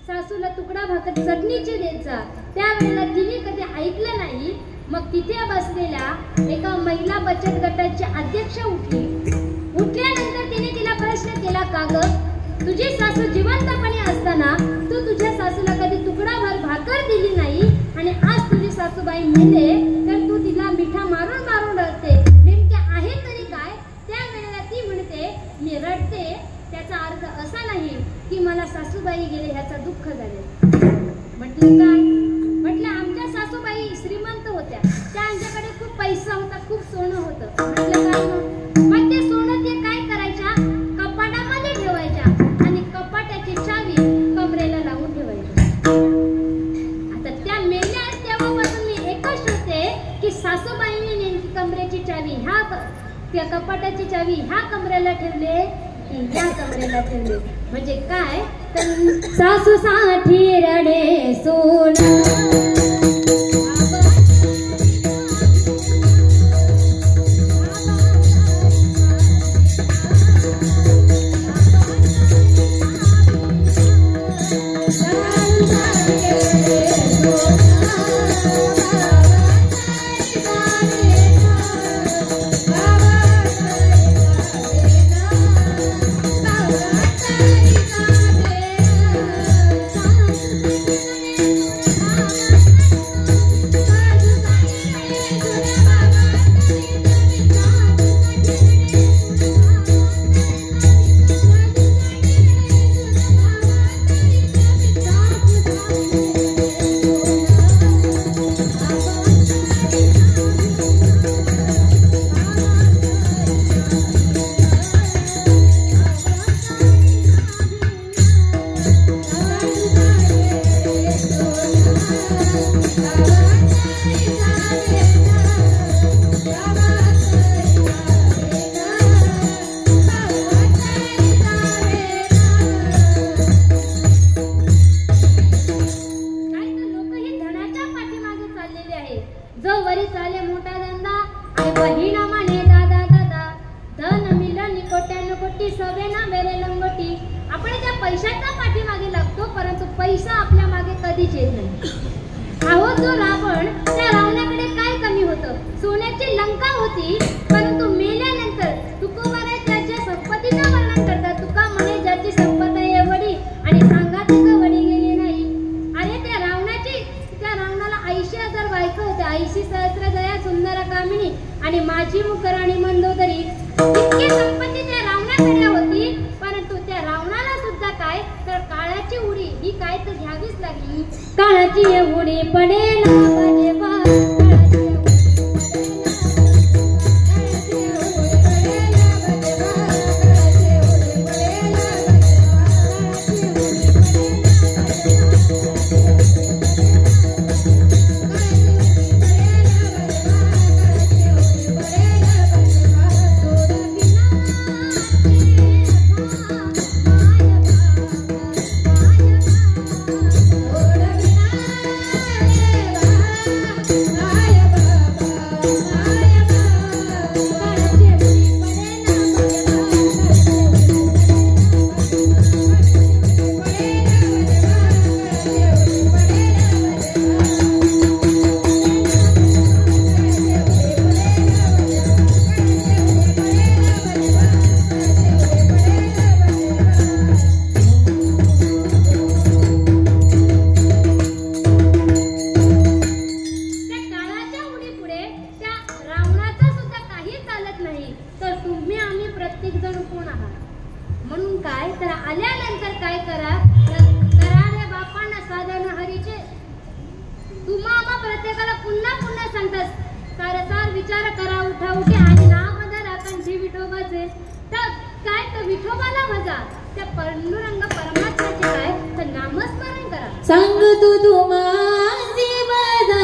A: सासूला तुकडा भाकर चटणीची देत जा, त्यावेळेला तिने कधी ऐकलं नाही. मग तिथे बसलेल्या एका महिला बचत गटाची अध्यक्ष उठली. उठल्यानंतर तिने तिला प्रश्न केला, का ग तुझी सासू जिवंतपणे असताना तू तुझ्या सासूला कधी तुकडाभर भाकर दिली नाही आणि आज तुझी सासूबाई मेले तर तू तिला मिठा मारून मारून रडते, नेमके आहे तरी काय. त्यावेळेला ती म्हणते, मी रडते त्याचा अर्थ असा नाही की मला सासूबाई गेले ह्याचा दुःख झाले. म्हटलं काय. म्हटलं आमच्या सासूबाई श्रीमंत होत्या, त्यांच्याकडे खूप पैसा होता, खूप सोनं होतं. म्हटलं काय मग ते सोनं ते काय करायच्या, कपाटामध्ये ठेवायच्या आणि कपाटाची चावी कमरेला लावून ठेवायची. आता त्या मेल्या तेव्हापासून मी एकच शोधते की सासूबाईंनी नेमकी कमरेची चावी त्या कपाटाची चावी ह्या कमरेला ठेवले, या कमरेला ठेवले. म्हणजे काय तर
B: सासू साठी रडे सोना.
A: जो वरी चाले मोठा धंदा आणि बहिणा माने दादा दादा धन मिलन कोट्यान कोटी सवे ना मेरे लंगोटी. आपण त्या पैशाच्या पाठीमागे लागतो परंतु पैसा आपल्या मागे कधीच येत नाही. अहो जो रावण, त्या रावणाकडे काय कमी होतं, सोन्याची लंका होती. परंतु मेल्यानंतर तुकोबाराय त्याच्या संपत्तीचं वर्णन करतात. तुका म्हणे ज्याची संपत आहे एवढी आणि सांगा तिथं वडी गेली नाही. अरे त्या रावणाला 80,000 बायका होत्या, 80 सहस्र दया सुंदर कामिनी आणि माझी मुखराणी मंदोदरी. इतकी संपत्ती त्या रावणाकडे होती. परंतु त्या रावणाला सुद्धा काय तर काळाची उडी ही काय तर घ्यावीच लागली.
B: काळाची उडी पडेल बाजेबा.
A: Bye. म्हणतात सारसार विचार करा उठा उठे आणि नाम धरा कंठी विठोबाचे. तर काय तर विठोबाला मजा त्या पांडुरंग परमात्म्याचे काय तर नामस्मरण करा.
B: सांग तू माझी मजा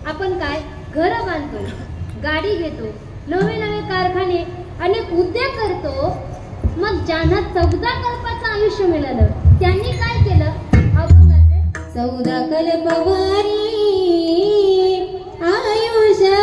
A: आपण काय घर बांधतो, गाडी घेतो, नवे नवे कारखाने अनेक उद्योग करतो. मग ज्यांना 14 कल्पाचं आयुष्य मिळालं त्यांनी काय केलं? अभंगाचे
B: 14 कल्पवारी आयुष्य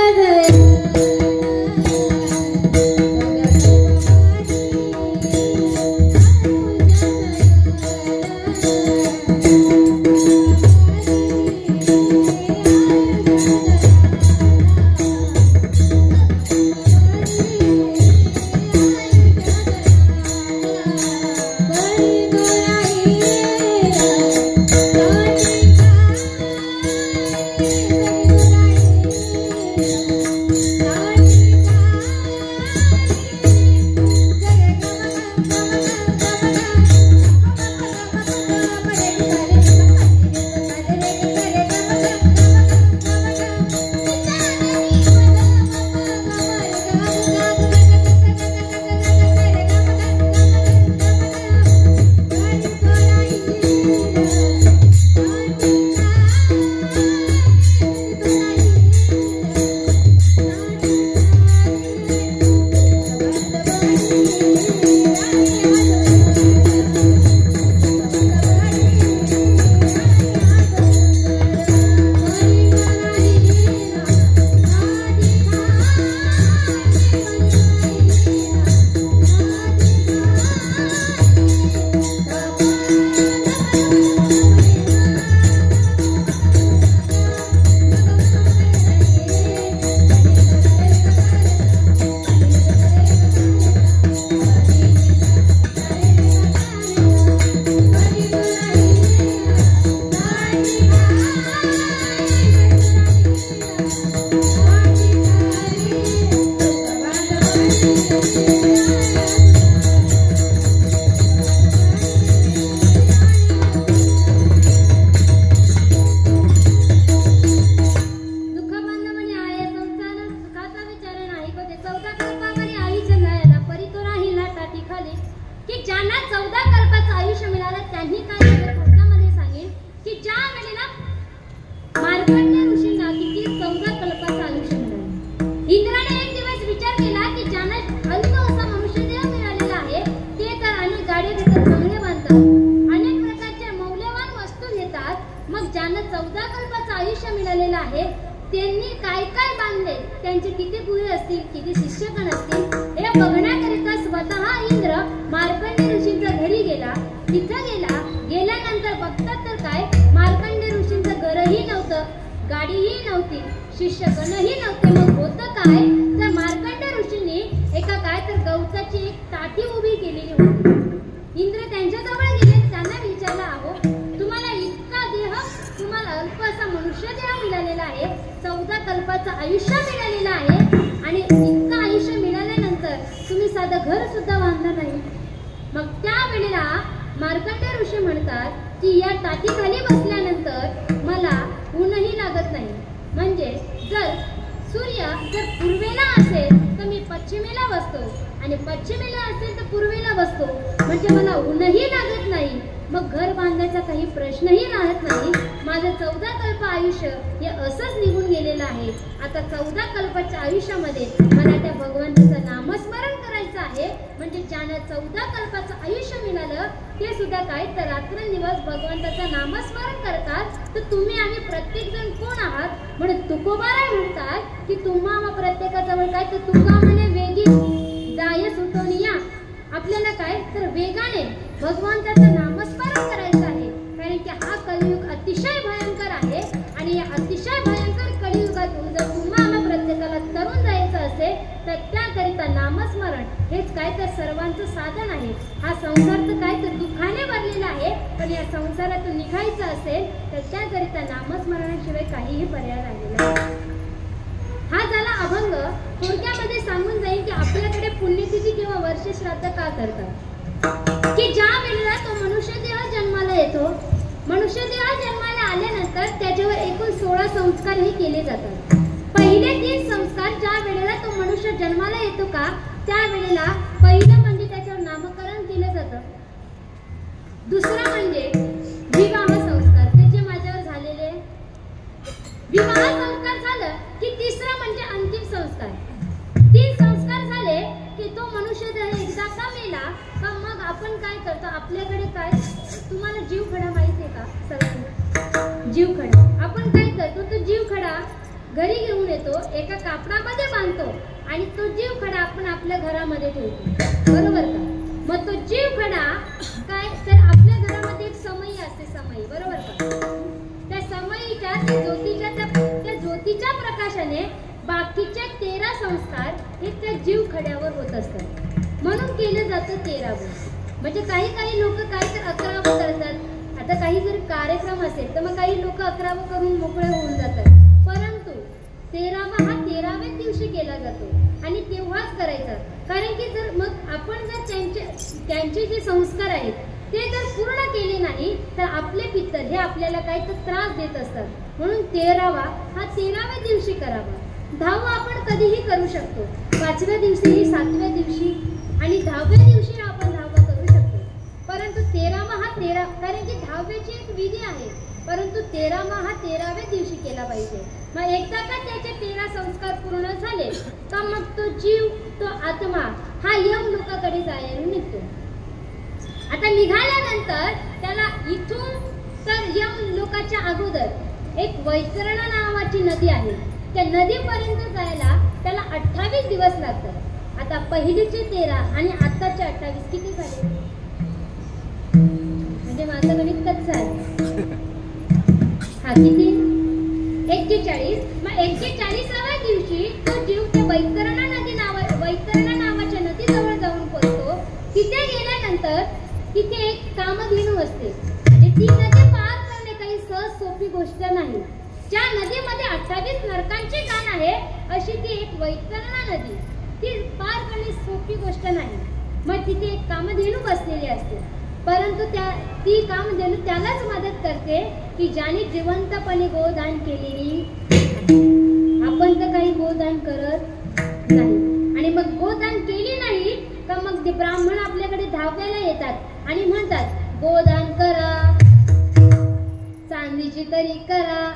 A: त्यांनी काय काय बांधले, त्यांचे किती गुहे असतील, किती शिष्यगण असतील हे बघण्याकरिता स्वतः इंद्र मार्कंडेय ऋषींच्या घरी गेला. तिथं गेल्यानंतर बघतात तर काय गाडीही नव्हती, शिष्यगणही नव्हते. मग होतं काय तर मार्कंड ऋषींनी एका काय तर गवताची एक ताटी उभी केलेली होती. इंद्र त्यांच्याजवळ गेले, त्यांना विचारला, अहो तुम्हाला इतका देह, तुम्हाला अल्प असा मनुष्य देह मिळालेला आहे, 14 कल्पाचं आयुष्य मिळालेलं आहे आणि इतकं आयुष्य मिळाल्यानंतर तुम्ही साधं घर सुद्धा बांधलं नाही. मग त्यावेळेला मार्कंड ऋषी म्हणतात की या ताटीखाली बसल्यानंतर मला ऊनही लागत नाही. म्हणजे जर सूर्य जर पूर्वेला असेल तर मी पश्चिमेला बसतो आणि पश्चिमेला असेल तर पूर्वेला बसतो, म्हणजे मला ऊनही लागत नाही. मग घर बांधायचा काही प्रश्नही राहत नाही. माझं 14 कल्प आयुष्य हे असंच निघून गेलेलं आहे. आता 14 कल्पाच्या आयुष्यामध्ये मला त्या भगवंताचं नामस्मरण करायचं आहे. म्हणजे ज्यानं 14 कल्पाचं आयुष्य मिळालं ते सुद्धा काय तर रात्रंदिवस भगवंताचं नामस्मरण करतात. तर तुम्ही आम्ही प्रत्येक जण कोण आहात? म्हणून तुकोबाराय म्हणतात की तुम्हा प्रत्येकाजवळ काय तर तुका म्हणे वेगी जाय सुटोनिया, आपल्याला काय तर वेगाने भगवंताचं नामस्मरण करायचं आहे. कारण की हा कलियुग अतिशय भयंकर आहे आणि या अतिशय भयंकर कलियुगातून जर तुम्हाला प्रत्येकाला तरुण जायचं असेल तर त्याकरिता नामस्मरण हेच काय तर सर्वांचं साधन आहे. हा संसार तर काय तर दुःखाने भरलेला आहे, पण या संसारातून निघायचं असेल तर त्याकरिता नामस्मरणाशिवाय काहीही पर्याय राहिलेला नाही. हा झाला अभंग. थोडक्यामध्ये सांगून जाईल की आपल्याकडे पुण्यतिथी किंवा वर्ष श्राद्ध का करतात, की ज्या वेळेला तो मनुष्य देह जन्माला येतो, मनुष्य देह जन्माला आल्यानंतर त्याच्यावर एकूण 16 संस्कार हे केले जातात. पहिले 3 संस्कार ज्या वेळेला तो मनुष्य जन्माला येतो का त्यावेळेला पहिलं म्हणजे त्याच्यावर नामकरण केलं जातं. दुसरं म्हणजे विवाह संस्कार, त्याचे माझ्यावर झालेले विवाह संस्कार झालं की तिसरं म्हणजे अंतिम संस्कार. 3 संस्कार झाले की तो मनुष्य देह एकदा का मेला का मग आपण काय करतो, आपल्याकडे काय, तुम्हाला जीवखडा माहिती आहे का? सगळ्यांना जीवखडा आपण काय करतो, तो जीवखडा घरी घेऊन येतो, एका कापडामध्ये बांधतो आणि तो जीवखडा आपण आपल्या घरामध्ये ठेवतो, बरोबर का? मग तो जीवखडा काय तर आपल्या घरामध्ये एक समई असते, समई, बरोबर का? त्या समईच्या त्या ज्योतीच्या प्रकाशाने बाकीचे 13 संस्कार हे त्या जीवखड्यावर होत असतात. म्हणून केलं जातं 13व. म्हणजे काही लोक काय तर 11व करतात. आता काही जर कार्यक्रम असेल तर मग काही लोक 11व करून मोकळे होऊन जातात. परंतु 13वा हा 13व्या दिवशी केला जातो आणि तेव्हाच करायचा. कारण की जर मग आपण जर त्यांचे जे संस्कार आहेत ते जर पूर्ण केले नाही तर आपले पितर हे आपल्याला काही तर त्रास देत असतात. म्हणून 13वा हा 13व्या दिवशी करावा. 10वा आपण कधीही करू शकतो, 5व्या दिवशीही, 7व्या दिवशी आणि 10व्या दिवशी आपण 10वा करू शकतो. परंतु 13वा हा 13, कारण की 10व्याची एक विधी आहे, परंतु 13वा हा 13व्या दिवशी केला पाहिजे. मग एकदा का त्याचे 13 संस्कार पूर्ण झाले का मग तो जीव, तो आत्मा हा यम लोकाकडे जायला निघतो. आता निघाल्यानंतर त्याला इथून तर यम लोकाच्या अगोदर एक वैतरणा नावाची नदी आहे, त्या नदीपर्यंत जायला त्याला 28 दिवस लागतात. आता पहिलीचे 13 आणि आताचे 28 किती झाले? म्हणजे माझं गणित कच्चं आहे. हा किती? 41. मग 41व्या दिवशी तो जीव त्या वैतरणा नावाच्या नदीजवळ जाऊन पोहोचतो. तिथे गेल्यानंतर तिथे एक कामधेनू असते. म्हणजे ती नदी पार करणे काही सहज सोपी गोष्ट नाही. ज्या नदीमध्ये 28 नरकांचे गाण आहे अशी ती एक वैतरणा नदी, ती पार करणे सोपी गोष्ट नाही. मग तिथे एक कामधेनू बसलेली असते. परंतु ती कामधेनू त्यालाच मदत करते की ज्याने जिवंतपणे गोदान केलेली. आपण तर काही गोदान करत नाही आणि मग गोदान केली नाही का मग ते ब्राह्मण आपल्याकडे धावायला येतात आणि म्हणतात गोदान करा, चांदीची तरी करा,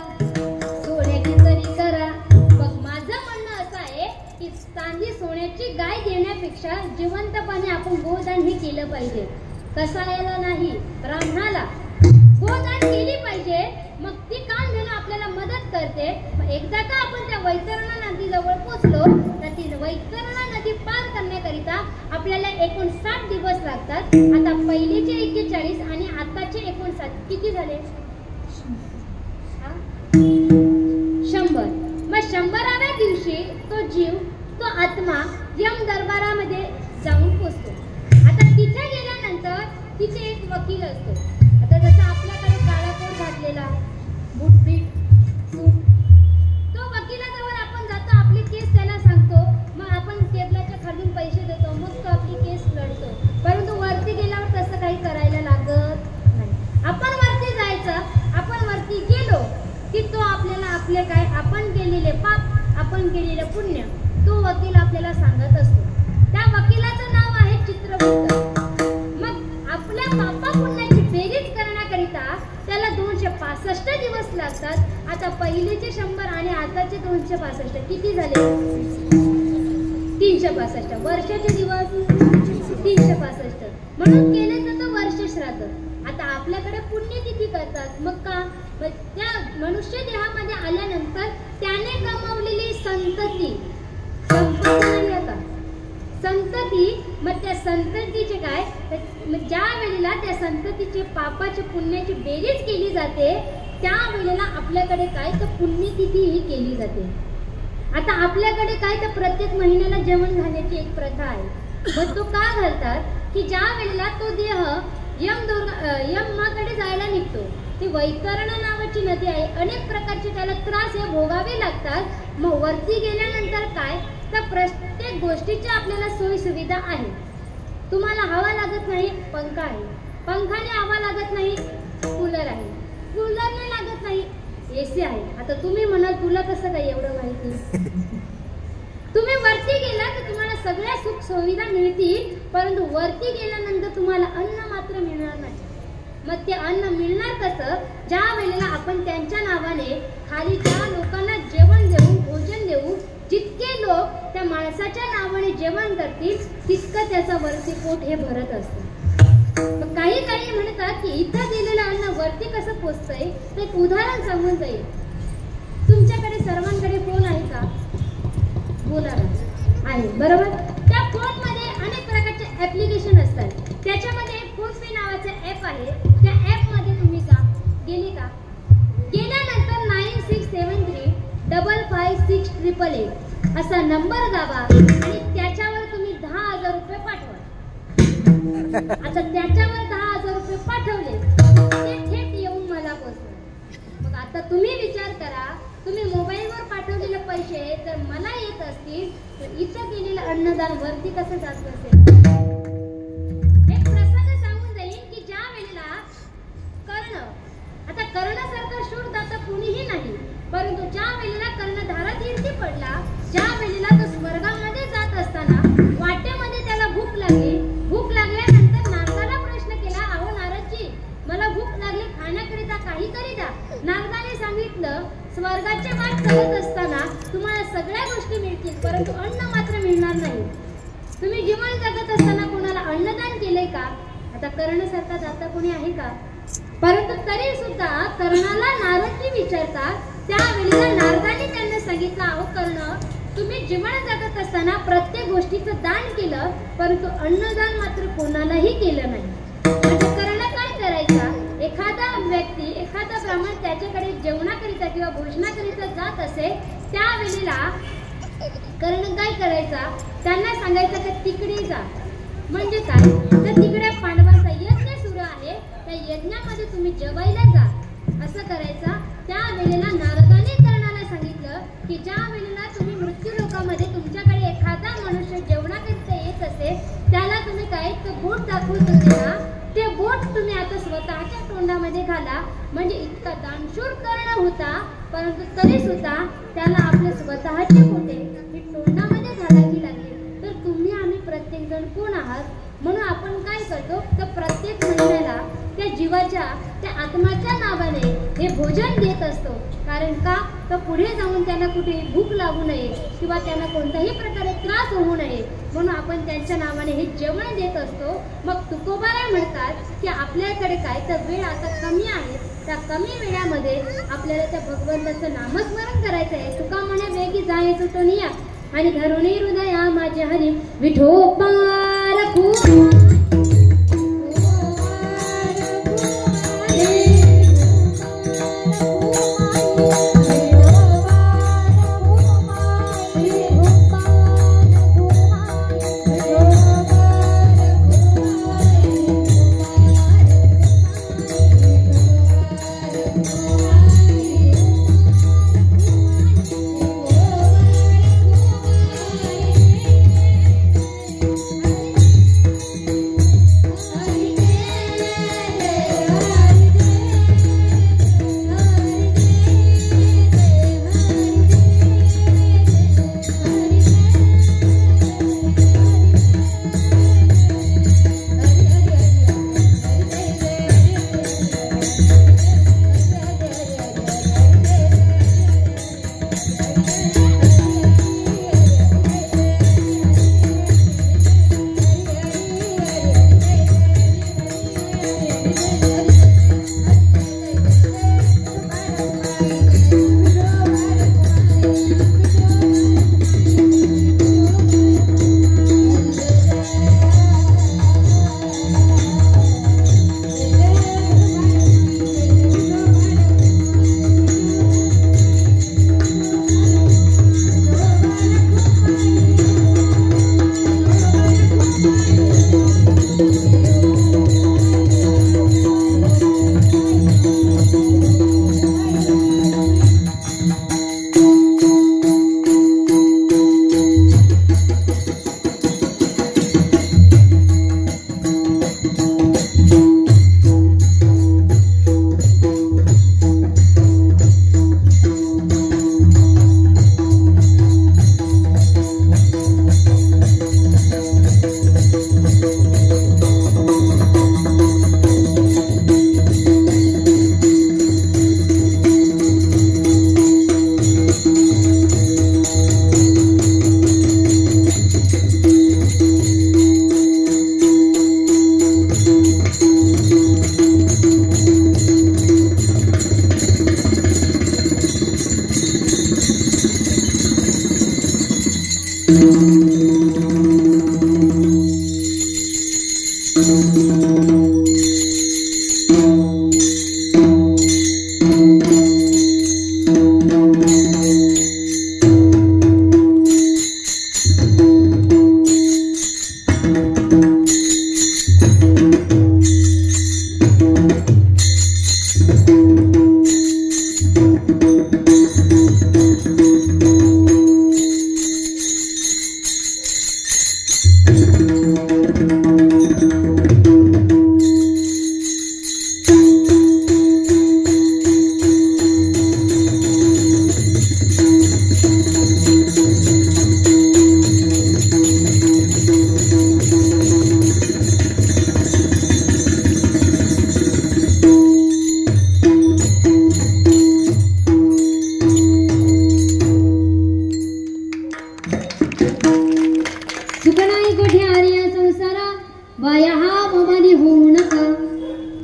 A: सोन्याची तरी करा. मग माझं म्हणणं असं आहे की चांदी सोन्याची गाय देण्यापेक्षा जिवंतपणे आपण गोदान हे केलं पाहिजे. कसायला नाही, ब्राह्मणाला गोदान केली पाहिजे. मग ती कामधेनू आपल्याला मदत करते. मग एकदा का आपण त्या वैतरणा नदीजवळ पोहोचलो तर ती वैतरणा नदी पार करण्याकरिता आपल्याला एकूण 60 दिवस लागतात. आता पहिलेचे 41 आणि आताचे 59 किती झाले? तो जीव, तो आत्मा यम दरबारामध्ये जाऊन पोचतो. आता तिथे गेल्यानंतर तिथे एक वकील असतो. आता जसं आपल्याकडे काळा कोट घातलेला, बुटबीट, सूट, तो वकिलाजवळ आपण जातो, आपली केस त्याला सांगतो, मग आपण टेबलाच्या खालून पैसे देतो, मग तो आपली केस लढतो. परंतु वरती गेल्यावर तसं काही करायला लागत नाही. आपण वरती जायचं, आपण वरती गेलो की तो आपल्याला आपले काय आपण केलेले पाप, आपण केलेले पुण्य तो वकील आपल्याला सांगत असतो. त्या वकिलाचं नाव आहे चित्रगुप्त. मग आपल्या पापा पुण्याची बेरीज करण्याकरिता त्याला 265 दिवस लागतात. आता पहिलेचे 100 आणि आताचे 265 किती झाले? 365. वर्षाचे दिवस 365, म्हणून केले जातं वर्ष श्राद्ध. आता आपल्याकडे पुण्यतिथी करतात. मग का? त्या मनुष्य देहामध्ये आल्यानंतर त्याने कमावलेली संतती, संपत्ती नाही आता, संतती, मग त्या संततीचे काय, ज्या वेळेला त्या संततीचे पापाचे पुण्याची बेरीज केली जाते त्या वेळेला आपल्याकडे काय तर पुण्यतिथी ही केली जाते. आता आपल्याकडे काय तर प्रत्येक महिन्याला जेवण घालण्याची एक प्रथा आहे. मग तो का घालतात की ज्या वेळेला तो देह यमाकडे जायला निघतो, ती वैतरणा नावाची नदी आहे, अनेक प्रकारचे त्याला त्रास हे भोगावे लागतात. मग वरती गेल्यानंतर काय तर प्रत्येक गोष्टीची आपल्याला सोयी सुविधा आहे. तुम्हाला हवा लागत नाही, पंखा आहे, पंखाने हवा लागत नाही, कूलर आहे, कूलरने लागत नाही, एसी आहे. आता तुम्ही म्हणाल तुला कसं काय एवढं माहिती? तुम्ही वरती गेला तर तुम्हाला सगळ्या सुख सुविधा मिळतील, परंतु वरती गेल्यानंतर तुम्हाला अन्न मात्र मिळणार नाही. मग ते अन्न मिळणार कसं? ज्या वेळेला आपण त्यांच्या नावाने खाली ज्या लोकांना जेवण देऊ, भोजन देऊ, जितके लोक त्या माणसाच्या नावाने जेवण करतील तितकं त्याचा वरती पोट हे भरत असतं. काही काही म्हणतात की इथं दिलेलं अन्न वरती कसं पोचतंय ते एक उदाहरण सांगून जाईल. तुमच्याकडे सर्वांकडे फोन आहे का? बोला ना. आहे, बरोबर. त्या फोनमध्ये अनेक प्रकारचे ऍप्लिकेशन असतात. त्याच्यामध्ये फोन पे नावाचं ऍप आहे. त्या ऍप मध्ये तुम्ही गेले का? गेल्यानंतर 9673556888 असा नंबर दाबा आणि त्याच्यावर तुम्ही 10,000 रुपये पाठवा. आता त्याच्यावर 10,000 रुपये पाठवले ते थेट येऊन मला पोचणार. मग आता तुम्ही विचार करा, तुम्ही मोबाईलवर पाठवलेले पैसे जर मला येत असतील तर इथं केलेलं अन्नदान वरती कसं जात असेल? एक प्रसंग सांगून जाईल की ज्या वेळेला कर्ण, आता कर्णासारखा शूरदाता कुणीही नाही, परंतु ज्या वेळेला कर्णधारा तीर्थी पडला, ज्या वेळेला तो स्वर्गामध्ये जात असताना वाटेमध्ये त्याला भूक लागली. भूक लागल्यानंतर नारदाला प्रश्न केला, अहो नारदजी, मला भूक लागली, खाण्याकरिता काहीतरी द्या. नारदाने सांगितलं, स्वर्गाचे वाट चालत असताना तुम्हाला सगळ्या गोष्टी मिळतील, परंतु अन्न मात्र मिळणार नाही. तुम्ही जीवन जगत असताना कोणाला अन्नदान केले का? आता कर्णासारखा दाता कोणी आहे का? परंतु तरी सुद्धा कर्णाला नारदजी विचारतात, त्यावेळेला नारदाने त्यांना सांगितलं, अहो कर्ण, तुम्ही जीवन जगत असताना प्रत्येक गोष्टीचं दान केलं, परंतु अन्नदान मात्र कोणालाही केलं नाही. आता कर्ण काय करायचा? एखादा व्यक्ती, एखादा ब्राह्मण त्याच्याकडे जेवणाकरिता किंवा भोजनाकरिता जात असे, त्यावेळेला कर्ण काय करायचा? त्यांना सांगायचं की तिकडे जा. म्हणजे काय तर तिकडे पांडवांचा यज्ञ सुरू आहे, त्या यज्ञामध्ये तुम्ही जेवायला जा असं करायचा. त्यावेळेला नारदाने कर्णाला सांगितलं की ज्या वेळेला तुम्ही मृत्यू लोकामध्ये तुमच्याकडे एखादा मनुष्य जेवणाकरिता येत असेल, त्याला तुम्ही काय तो बोट दाखवत होते ना, ते बोट तुम्ही आता स्वतःच्या तोंडामध्ये घाला. म्हणजे इतका दानशूर कर्ण होता, परंतु तरी सुद्धा त्याला आपले स्वतःचे बोटे ही तोंडामध्ये घालावी लागली. तर तुम्ही आम्ही प्रत्येक जण कोण आहात? म्हणून आपण काय करतो तर प्रत्येक महिन्याला त्या जीवाच्या, त्या आत्माच्या नावाने हे भोजन देत असतो. कारण का तर पुढे जाऊन त्यांना कुठेही भूक लागू नये किंवा त्यांना कोणत्याही प्रकारे त्रास होऊ नये, म्हणून आपण त्यांच्या नावाने हे जेवण देत असतो. मग तुकोबाराय म्हणतात की आपल्याकडे काय तर वेळ आता कमी आहे, त्या कमी वेळामध्ये आपल्याला त्या भगवंताचं नामस्मरण करायचं आहे. तुका म्हणे वेगी जायचं तो निया आणि धरुणी हृदया माझे हरी विठोबार खूप
B: Oh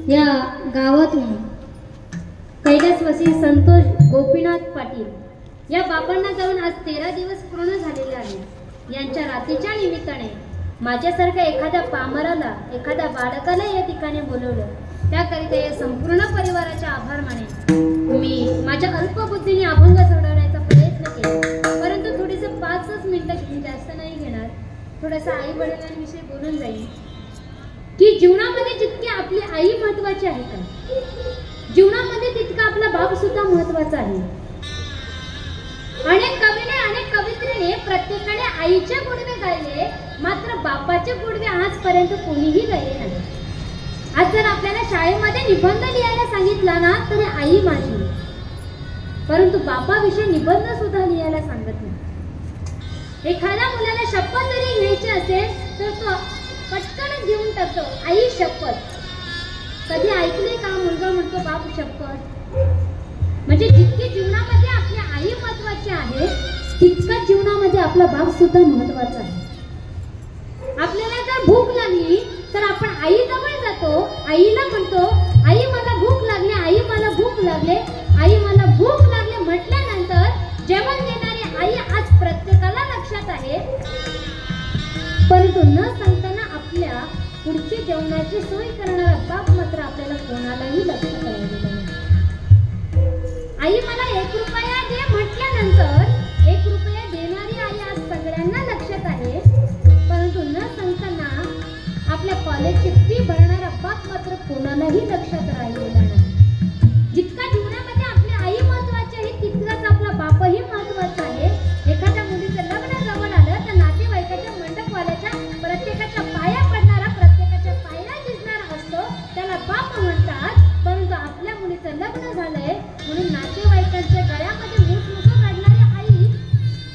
A: या गावातून कैलासवासी संतोष गोपीनाथ पाटील या बाबांना जाऊन आज 13 दिवस पूर्ण झालेले आहेत। यांच्या रात्रीच्या निमित्ताने माझ्यासारख्या एखाद्या पामराला, एखाद्या बालकाला या ठिकाणी बोलवलं, त्याकरिता या संपूर्ण परिवाराचे आभार माने। मी माझ्या अल्पबुद्धीने अभंग सोडवण्याचा प्रयत्न केला, परंतु थोडेसे 5 मिनिटं घेऊन, जास्त नाही घेणार। थोडंसं आई वडिलांविषयी बोलून जाईल की जीवनामध्ये जितकी आपली आई महत्वाची आहे का, जीवनामध्ये तितका आपला बाप सुद्धा महत्वाचा आहे। अनेक कवीने, अनेक कवित्रीने प्रत्येकाने आईचे गुणवे गायले, मात्र बापाचे गुणवे आजपर्यंत कोणीही गायले नाही। आज जर आपल्याला शाळेमध्ये निबंध लिहायला सांगितला ना, तरी आई माझी, परंतु बापाविषयी निबंध सुद्धा लिहायला सांगत नाही। एखाद्या मुलाला शपथ जरी घ्यायची असेल तर तो पटकन घेऊन टाकतो, आई शपथ। कधी ऐकले का मुलगा म्हणतो बाप शपथ? म्हणजे जितकी जीवनामध्ये आपली आई महत्वाची आहे, तितकाच जीवनामध्ये आपला बाप सुद्धा महत्वाचा आहे। आपल्याला जर भूक लागली तर आपण आई जवळ जातो, आईला म्हणतो आई मला भूक लागली, आई मला भूक लागले, आई मला भूक लागले म्हटल्यानंतर जेवण देणारी आई आज प्रत्येकाला लक्षात आहे, परंतु न सांगताना आपल्या पुढची जेवणाची सोय करणारा बाप मात्र आपल्याला कोणालाही लक्षात आलेला नाही। आई मला 1 रुपया दे म्हटल्यानंतर 1 रुपया देणारी आई आज सगळ्यांना लक्षात आहे, परंतु न सांगताना आपल्या कॉलेजची फी भरणारा बाप मात्र कोणालाही लक्षात राहिलेला नाही। जितका जीवनामध्ये आपली आई महत्वाची आहे, तितकाच आपला बापही महत्वाचा आहे। एखाद्या मुलीचं लग्न जवळ आलं तर नातेवाईकाच्या, मंडपवाल्याच्या, प्रत्येकाच्या पाया पडणारा, प्रत्येकाच्या पाया दिसणारा असतो, त्याला बाप म्हणतात। परंतु आपल्या मुलीचं लग्न झालंय म्हणून नातेवाईकांच्या गळ्यामध्ये मुसमुस रडणारी आई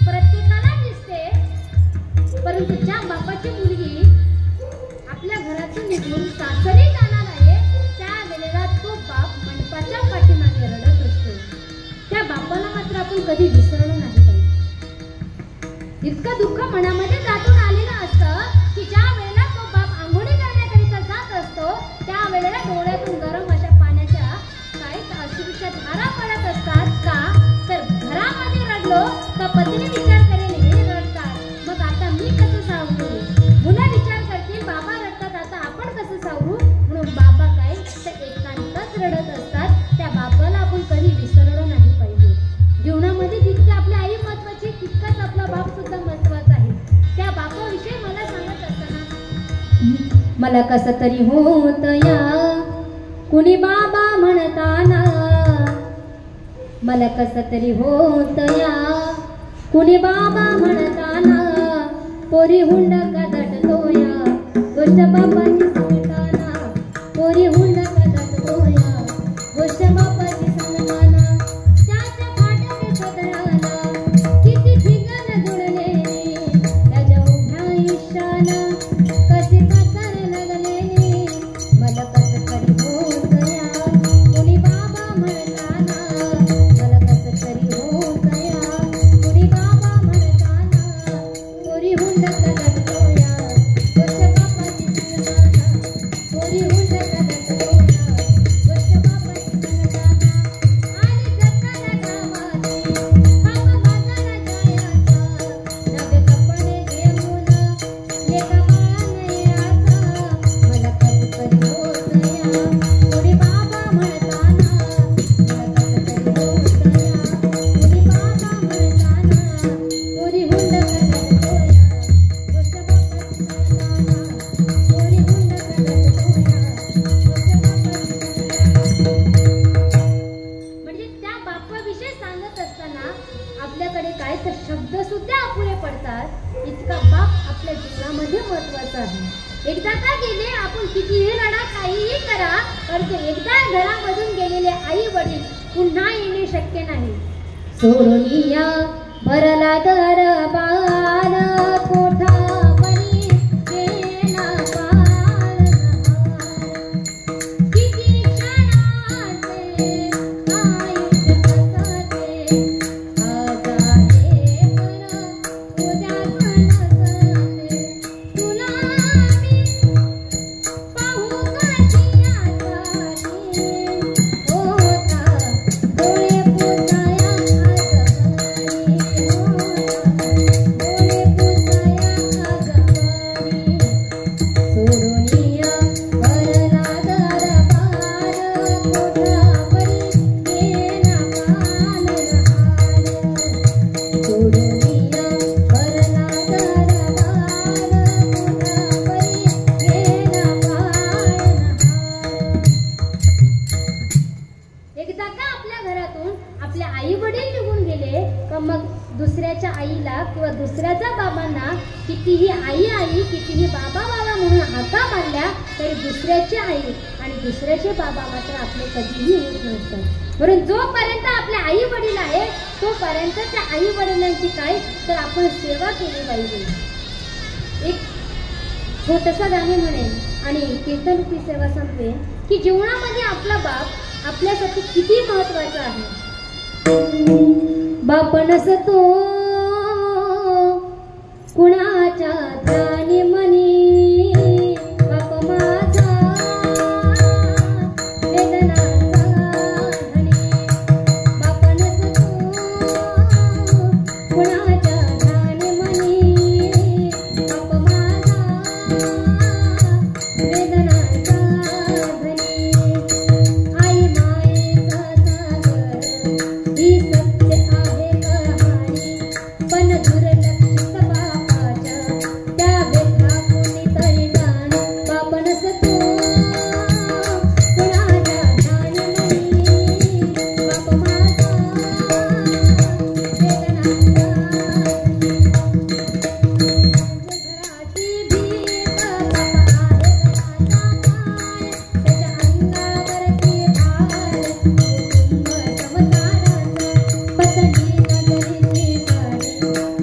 A: प्रत्येकाला दिसते, परंतु ज्या बापाची मुलगी आपल्या घरातून निघून सासरी जाणार आहे, त्या वेळेला तो बाप मंडपाच्या पाठीमागे रडत असतो। त्या बापाला मात्र आपण कधी विसरलो नाही पाहिजे। इतकं दुःख मनामध्ये दाटून आलेलं असतं की ज्या वेळेला तो बाप आंघोळी करण्याकरिता जात असतो, त्या वेळेला डोळ्यातून गरम अशा पाण्याच्या काही अश्रूच्या धारा पडत असतात। का तर घरामध्ये रडलो तर पत्नी विचार करेल हे रडतात, मग आता मी कसं सावरू? मुलं विचार करतील बाबा रडतात, आता आपण कसं सावरू? म्हणून बाबा काय तर एकांतच रडत असतात। त्या बापाला आपण कधी विसरलो नाही पाहिजे। जीवनामध्ये जितकी आपली आई महत्वाची, तितकाच आपला बाप सुद्धा महत्वाचा आहे। त्या बापाविषयी मला सांगत असताना मला कसं तरी होत या कुणी बाबा म्हणताना, मला कसं तरी होत या कुणी बाबा म्हणताना, पोरी हुंड कदटतो या गोष्ट बापाची सांगताना, पोरी हुंड कदटतो या गोष्ट बापाची सांगताना, त्याच्या फाटके सदराला किती ठिकाण जुळले, त्याच्या उभ्या आयुष्याला कसे कातर लागले, मला कसं तरी होत या कुणी बाबा म्हणताना, मला कसं तरी होत या कुणी बाबा म्हणताना, पोरी हुंड कदटतो या गोष्ट बापाची सांगताना। एकदा का गेले आपण कितीही रडा काहीही करा, परंतु एकदा घरामधून गेलेले आई वडील पुन्हा येणे शक्य नाही. सोडून या भरला दरबार कोठा परी गेला पार. किती क्षणाचे आयुष्य कसाचे, आज आहे पण उद्या नसते. तुला मी पाहू कशी आठवणी होता डोळे पुसाया एकदा का आपल्या घरातून आपले आई वडील निघून गेले का मग दुसऱ्याच्या आईला किंवा दुसऱ्याच्या बाबांना कितीही आई आई कितीही बाबा बाबा म्हणून हाका मारल्या तरी दुसऱ्याची आई आणि दुसऱ्याचे बाबा मात्र आपले कधीही होत नसतात. म्हणून जोपर्यंत आपले आई वडील आहे तोपर्यंत त्या आई वडिलांची काय तर आपण सेवा केली पाहिजे. एक छोटंसं गाणे म्हणेन आणि कीर्तनरूपी सेवा संपवेन की जीवनामध्ये आपला बाप आपल्यासाठी किती महत्वाचा आहे. बाप नसतो कुणाच्या त्राणी मनी, बाप माझा वेदनाचा धनी. बाप नसतो कुणाच्या त्राणी मनी, बाप माझा वेदनाचा धनी. आई मायेचा सागर ही सत्य आहे कहाणी, पण दुर्लक्षित बापाच्या त्या व्यथा कोणीतरी जाणे. बाप नसतो कुणाच्या ठाणी मनी, बाप माझा वेदनाचा घराची भीत बाप आहे घराचा पाय, त्याच्या अंगावरती भार कुटुंब संसाराचा. पत्नी नजरेची साडी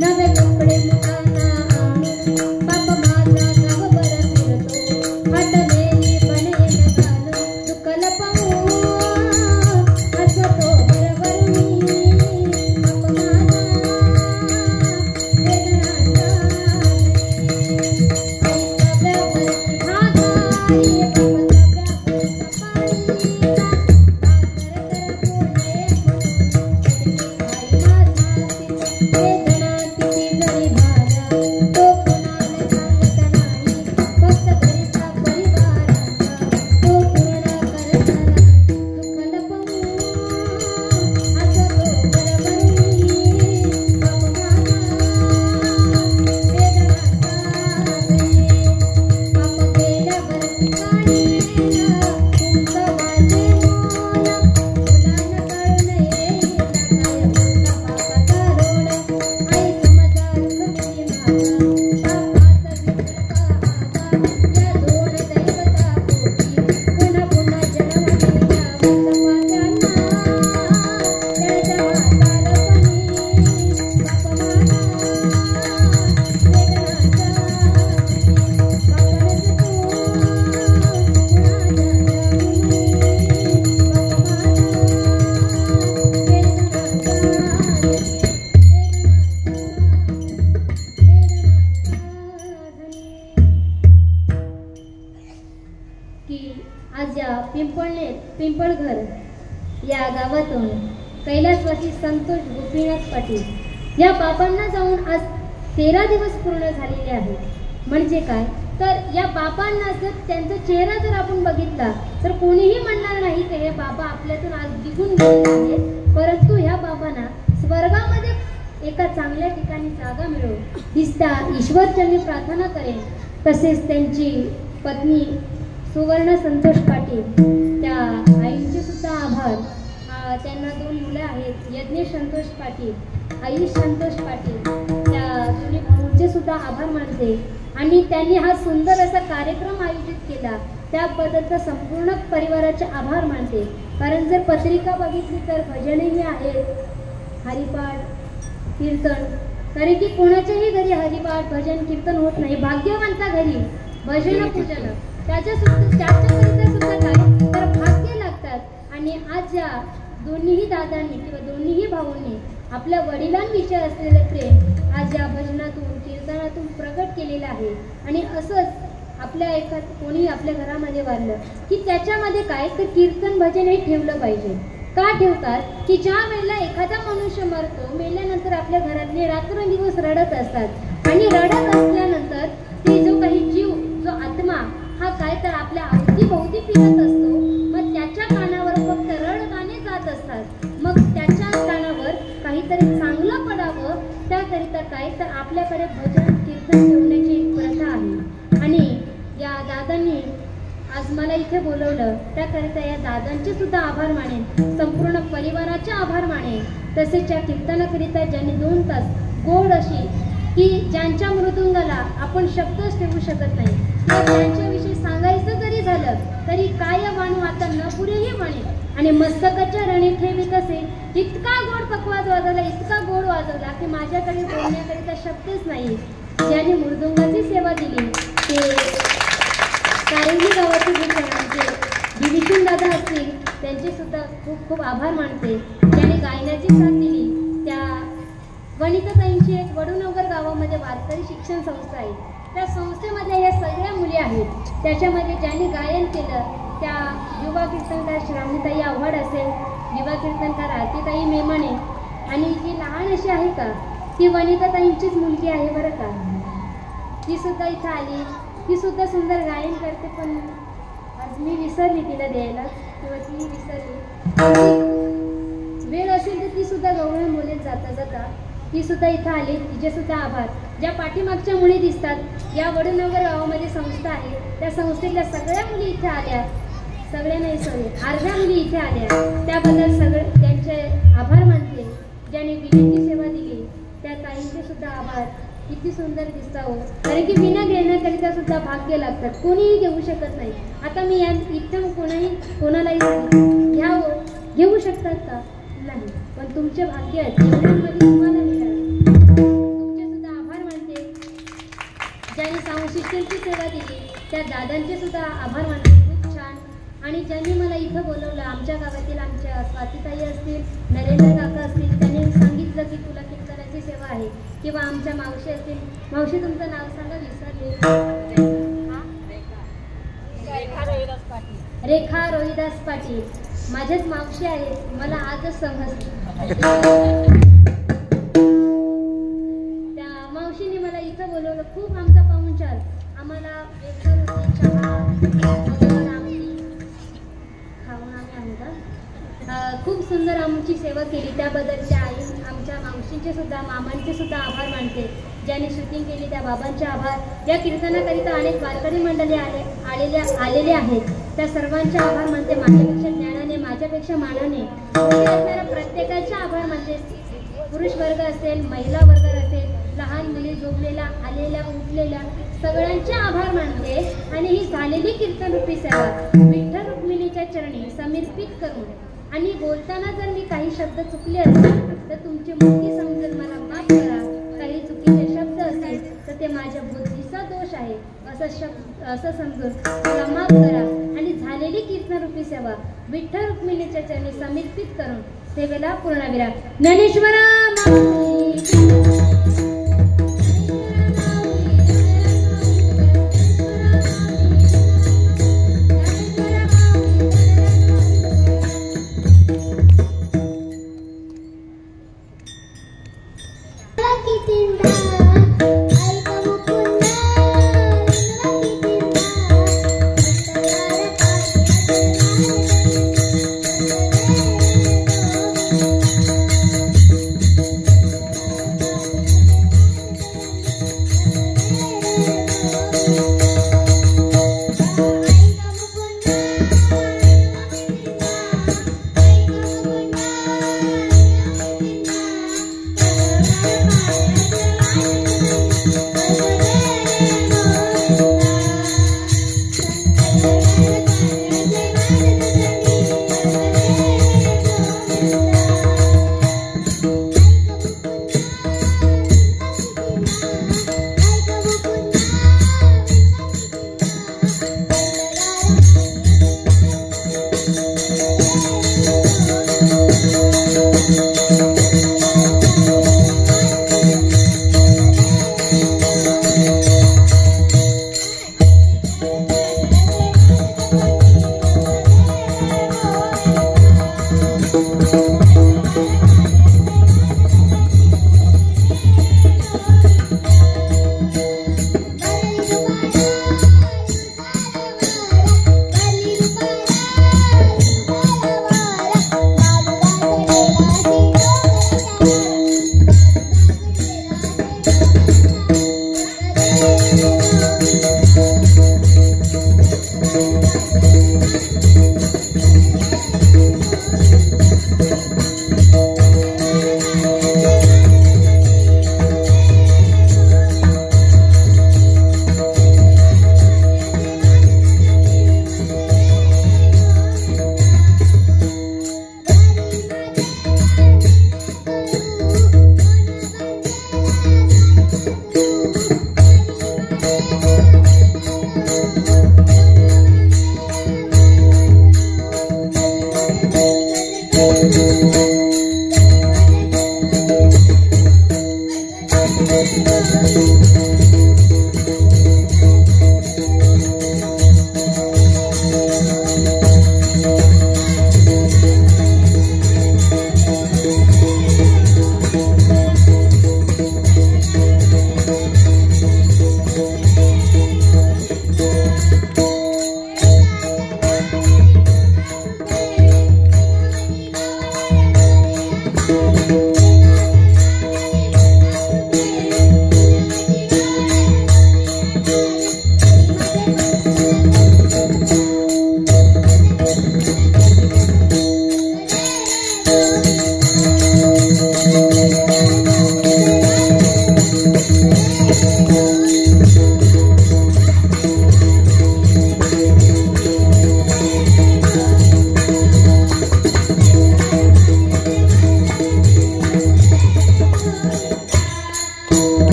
A: नवे कपडे मुलांना आणून, बाप माझा गावभर फिरतो हटलेली बनेल घालून. दुःख लपवून हसतो भरभरून, बाप माझा वेदनाचा की आज या पिंपळघर या गावातून कैलासवासी संतोष गोपीनाथ पाटील या बाबांना जाऊन आज 13 दिवस पूर्ण झालेले आहेत. म्हणजे काय तर या बाबांना जर त्यांचा चेहरा जर आपण बघितला तर कोणीही म्हणणार नाही की हे बाबा आपल्यातून आज निघून गेले आहेत, परंतु ह्या बाबांना स्वर्गामध्ये एका चांगल्या ठिकाणी जागा मिळो हीच त्या ईश्वरचरणी प्रार्थना करेन. तसेच त्यांची पत्नी सुवर्ण संतोष पाटील त्या आईंचे सुद्धा आभार. त्यांना 2 मुलं आहेत, यज्ञेश संतोष पाटील, आयुष संतोष पाटील, त्या दोन्ही भाऊंचे सुद्धा आभार मानते. आणि त्यांनी हा सुंदर असा कार्यक्रम आयोजित केला त्याबद्दल संपूर्ण परिवाराचे आभार मानते. कारण जर पत्रिका बघितली तर भजनही आहेत, हरिपाठ, कीर्तन. कारण की कोणाच्याही घरी हरिपाठ भजन कीर्तन होत नाही. भाग्यवंता घरी भजन पूजन त्याच्याकरिता सुद्धा काय तर भाग्य लागतात. आणि आज या दोन्हीही दादांनी किंवा दोन्हीही भाऊंनी आपल्या वडिलांविषयी असलेले प्रेम आज या भजनातून कीर्तनातून प्रगट केलेलं आहे. आणि असंच आपल्या कोणी आपल्या घरामध्ये वाढलं की त्याच्यामध्ये काय तर कीर्तन भजन हे ठेवलं पाहिजे. का ठेवतात की ज्या वेळेला एखादा मनुष्य मरतो, मेल्यानंतर आपल्या घरातले रात्रंदिवस रडत असतात आणि रडत असल्यानंतर ते जो काही जीव जो आत्मा हा काय तर आपल्या अवतीभोवती फिरत असतो. मग त्याच्या कानावर फक्त रडगाणे जात असतात. मग त्याच्या कानावर काहीतरी चांगलं पडावं त्याकरिता काय तर आपल्याकडे भजन कीर्तन ठेवण्याची एक प्रथा आहे. आणि या दादांनी आज मला इथे बोलवलं त्याकरिता या दादांचे सुद्धा आभार मानेन, संपूर्ण परिवाराचे आभार मानेन. तसेच या कीर्तनाकरिता ज्यांनी 2 तास गोड अशी की ज्यांच्या मृदुंगाला आपण शब्दच ठेवू शकत नाही, त्यांच्याविषयी सांगायचं जरी झालं तरी काय वाणू आता न पुरेही म्हणेल. आणि मस्तकाच्या रणी ठेवीत असे इतका गोड पकवाज वाजवला, इतका गोड वाजवला की माझ्याकडे बोलण्याकरिता शब्दच नाही. ज्यांनी मृदुंगाची सेवा दिली ते कारंजी गावाचे म्हणजे विभीषण दादा असतील त्यांचे सुद्धा खूप खूप आभार मानते. ज्यांनी गायनाची साथ दिली त्या वनिताताईंची एक वडूनगर गावामध्ये वारकरी शिक्षण संस्था आहे. त्या संस्थेमधल्या या सगळ्या मुली आहेत. त्याच्यामध्ये ज्यांनी गायन केलं त्या युवा कीर्तनकार श्रावणीताई आव्हाड असेल, युवा कीर्तनकार आरतीताई मेमणे, आणि जी लहान अशी आहे का ती वनिताताईंचीच मुलगी आहे बरं का. ती सुद्धा इथं आली. ती सुद्धा सुंदर गायन करते, पण आज मी विसरली तिला द्यायला किंवा ती विसरली. वेळ असेल तर ती सुद्धा गवळण बोलेल जाता जाता. ती सुद्धा इथं आली, तिचे सुद्धा आभार. ज्या पाठीमागच्या मुली दिसतात या वडूनगर गावामध्ये संस्था आहे, त्या संस्थेतल्या सगळ्या मुली इथे आल्या. सगळ्या नाही अर्ध्या मुली इथे आल्या. त्याबद्दल त्यांचे आभार मानते. ज्यांनी विनेची सेवा दिली त्या ताईंचे सुद्धा आभार. किती सुंदर दिसता हो. कारण की विना घेण्याकरिता सुद्धा भाग्य लागतात, कोणीही घेऊ शकत नाही. आता मी या इथं कोणालाही घेऊ शकतात का नाही, पण तुमचे भाग्य आहेत एवढ्यामध्ये तुम्हाला मिळालं. तुमचे सुद्धा आभार मानते. ज्यांनी साऊंड सिस्टमची सेवा दिली त्या दादांचे सुद्धा आभार मानते. खूप छान. आणि ज्यांनी मला इथं बोलवलं आमच्या गावातील आमच्या स्वातीताई असतील, नरेंद्र काका असतील, त्यांनी सांगितलं की तुला कीर्तनाची सेवा आहे. किंवा आमच्या मावशी असतील. मावशी तुमचं नाव सांगा, विसरले. रेखा रोहिदास पाटील. माझ्याच मावशी आहेत, मला आजच समजलं. त्या मावशीने मला इथं बोलवलं. खूप आमचा पाहुणचार. आम्हाला चहा खूप सुंदर आमची सेवा केली. त्याबद्दल त्या आई आमच्या मावशींचे सुद्धा मामांचे सुद्धा आभार मानते. ज्यांनी शूटिंग केली त्या बाबांचे आभार. या कीर्तनाकरिता अनेक वारकरी मंडळी आलेले आहेत त्या सर्वांचे आभार मानते. माझ्यापेक्षा ज्ञानाने माझ्यापेक्षा मानाने असणाऱ्या प्रत्येकाचे आभार मानते. पुरुष वर्ग असेल, महिला वर्ग असेल, लहान मुली झोपलेल्या आलेल्या उठलेल्या सगळ्यांचे आभार मानते. आणि ही झालेली कीर्तनरूपी सेवा विठ्ठल रुक्मिणीच्या चरणी समर्पित करून आणि बोलताना जर मी काही शब्द चुकले असतील तर तुमची मुक्ती समजून मला माफ करा. काही चुकीचे शब्द असतील तर ते माझ्या बुद्धीचा दोष आहे असं समजून मला माफ करा. आणि झालेली कीर्तनरूपी सेवा विठ्ठल रुक्मिणीच्या चरणी समर्पित करून सेवेला पूर्णविराम. ज्ञानेश्वरा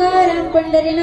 B: तुकाराम पंढरीनाथ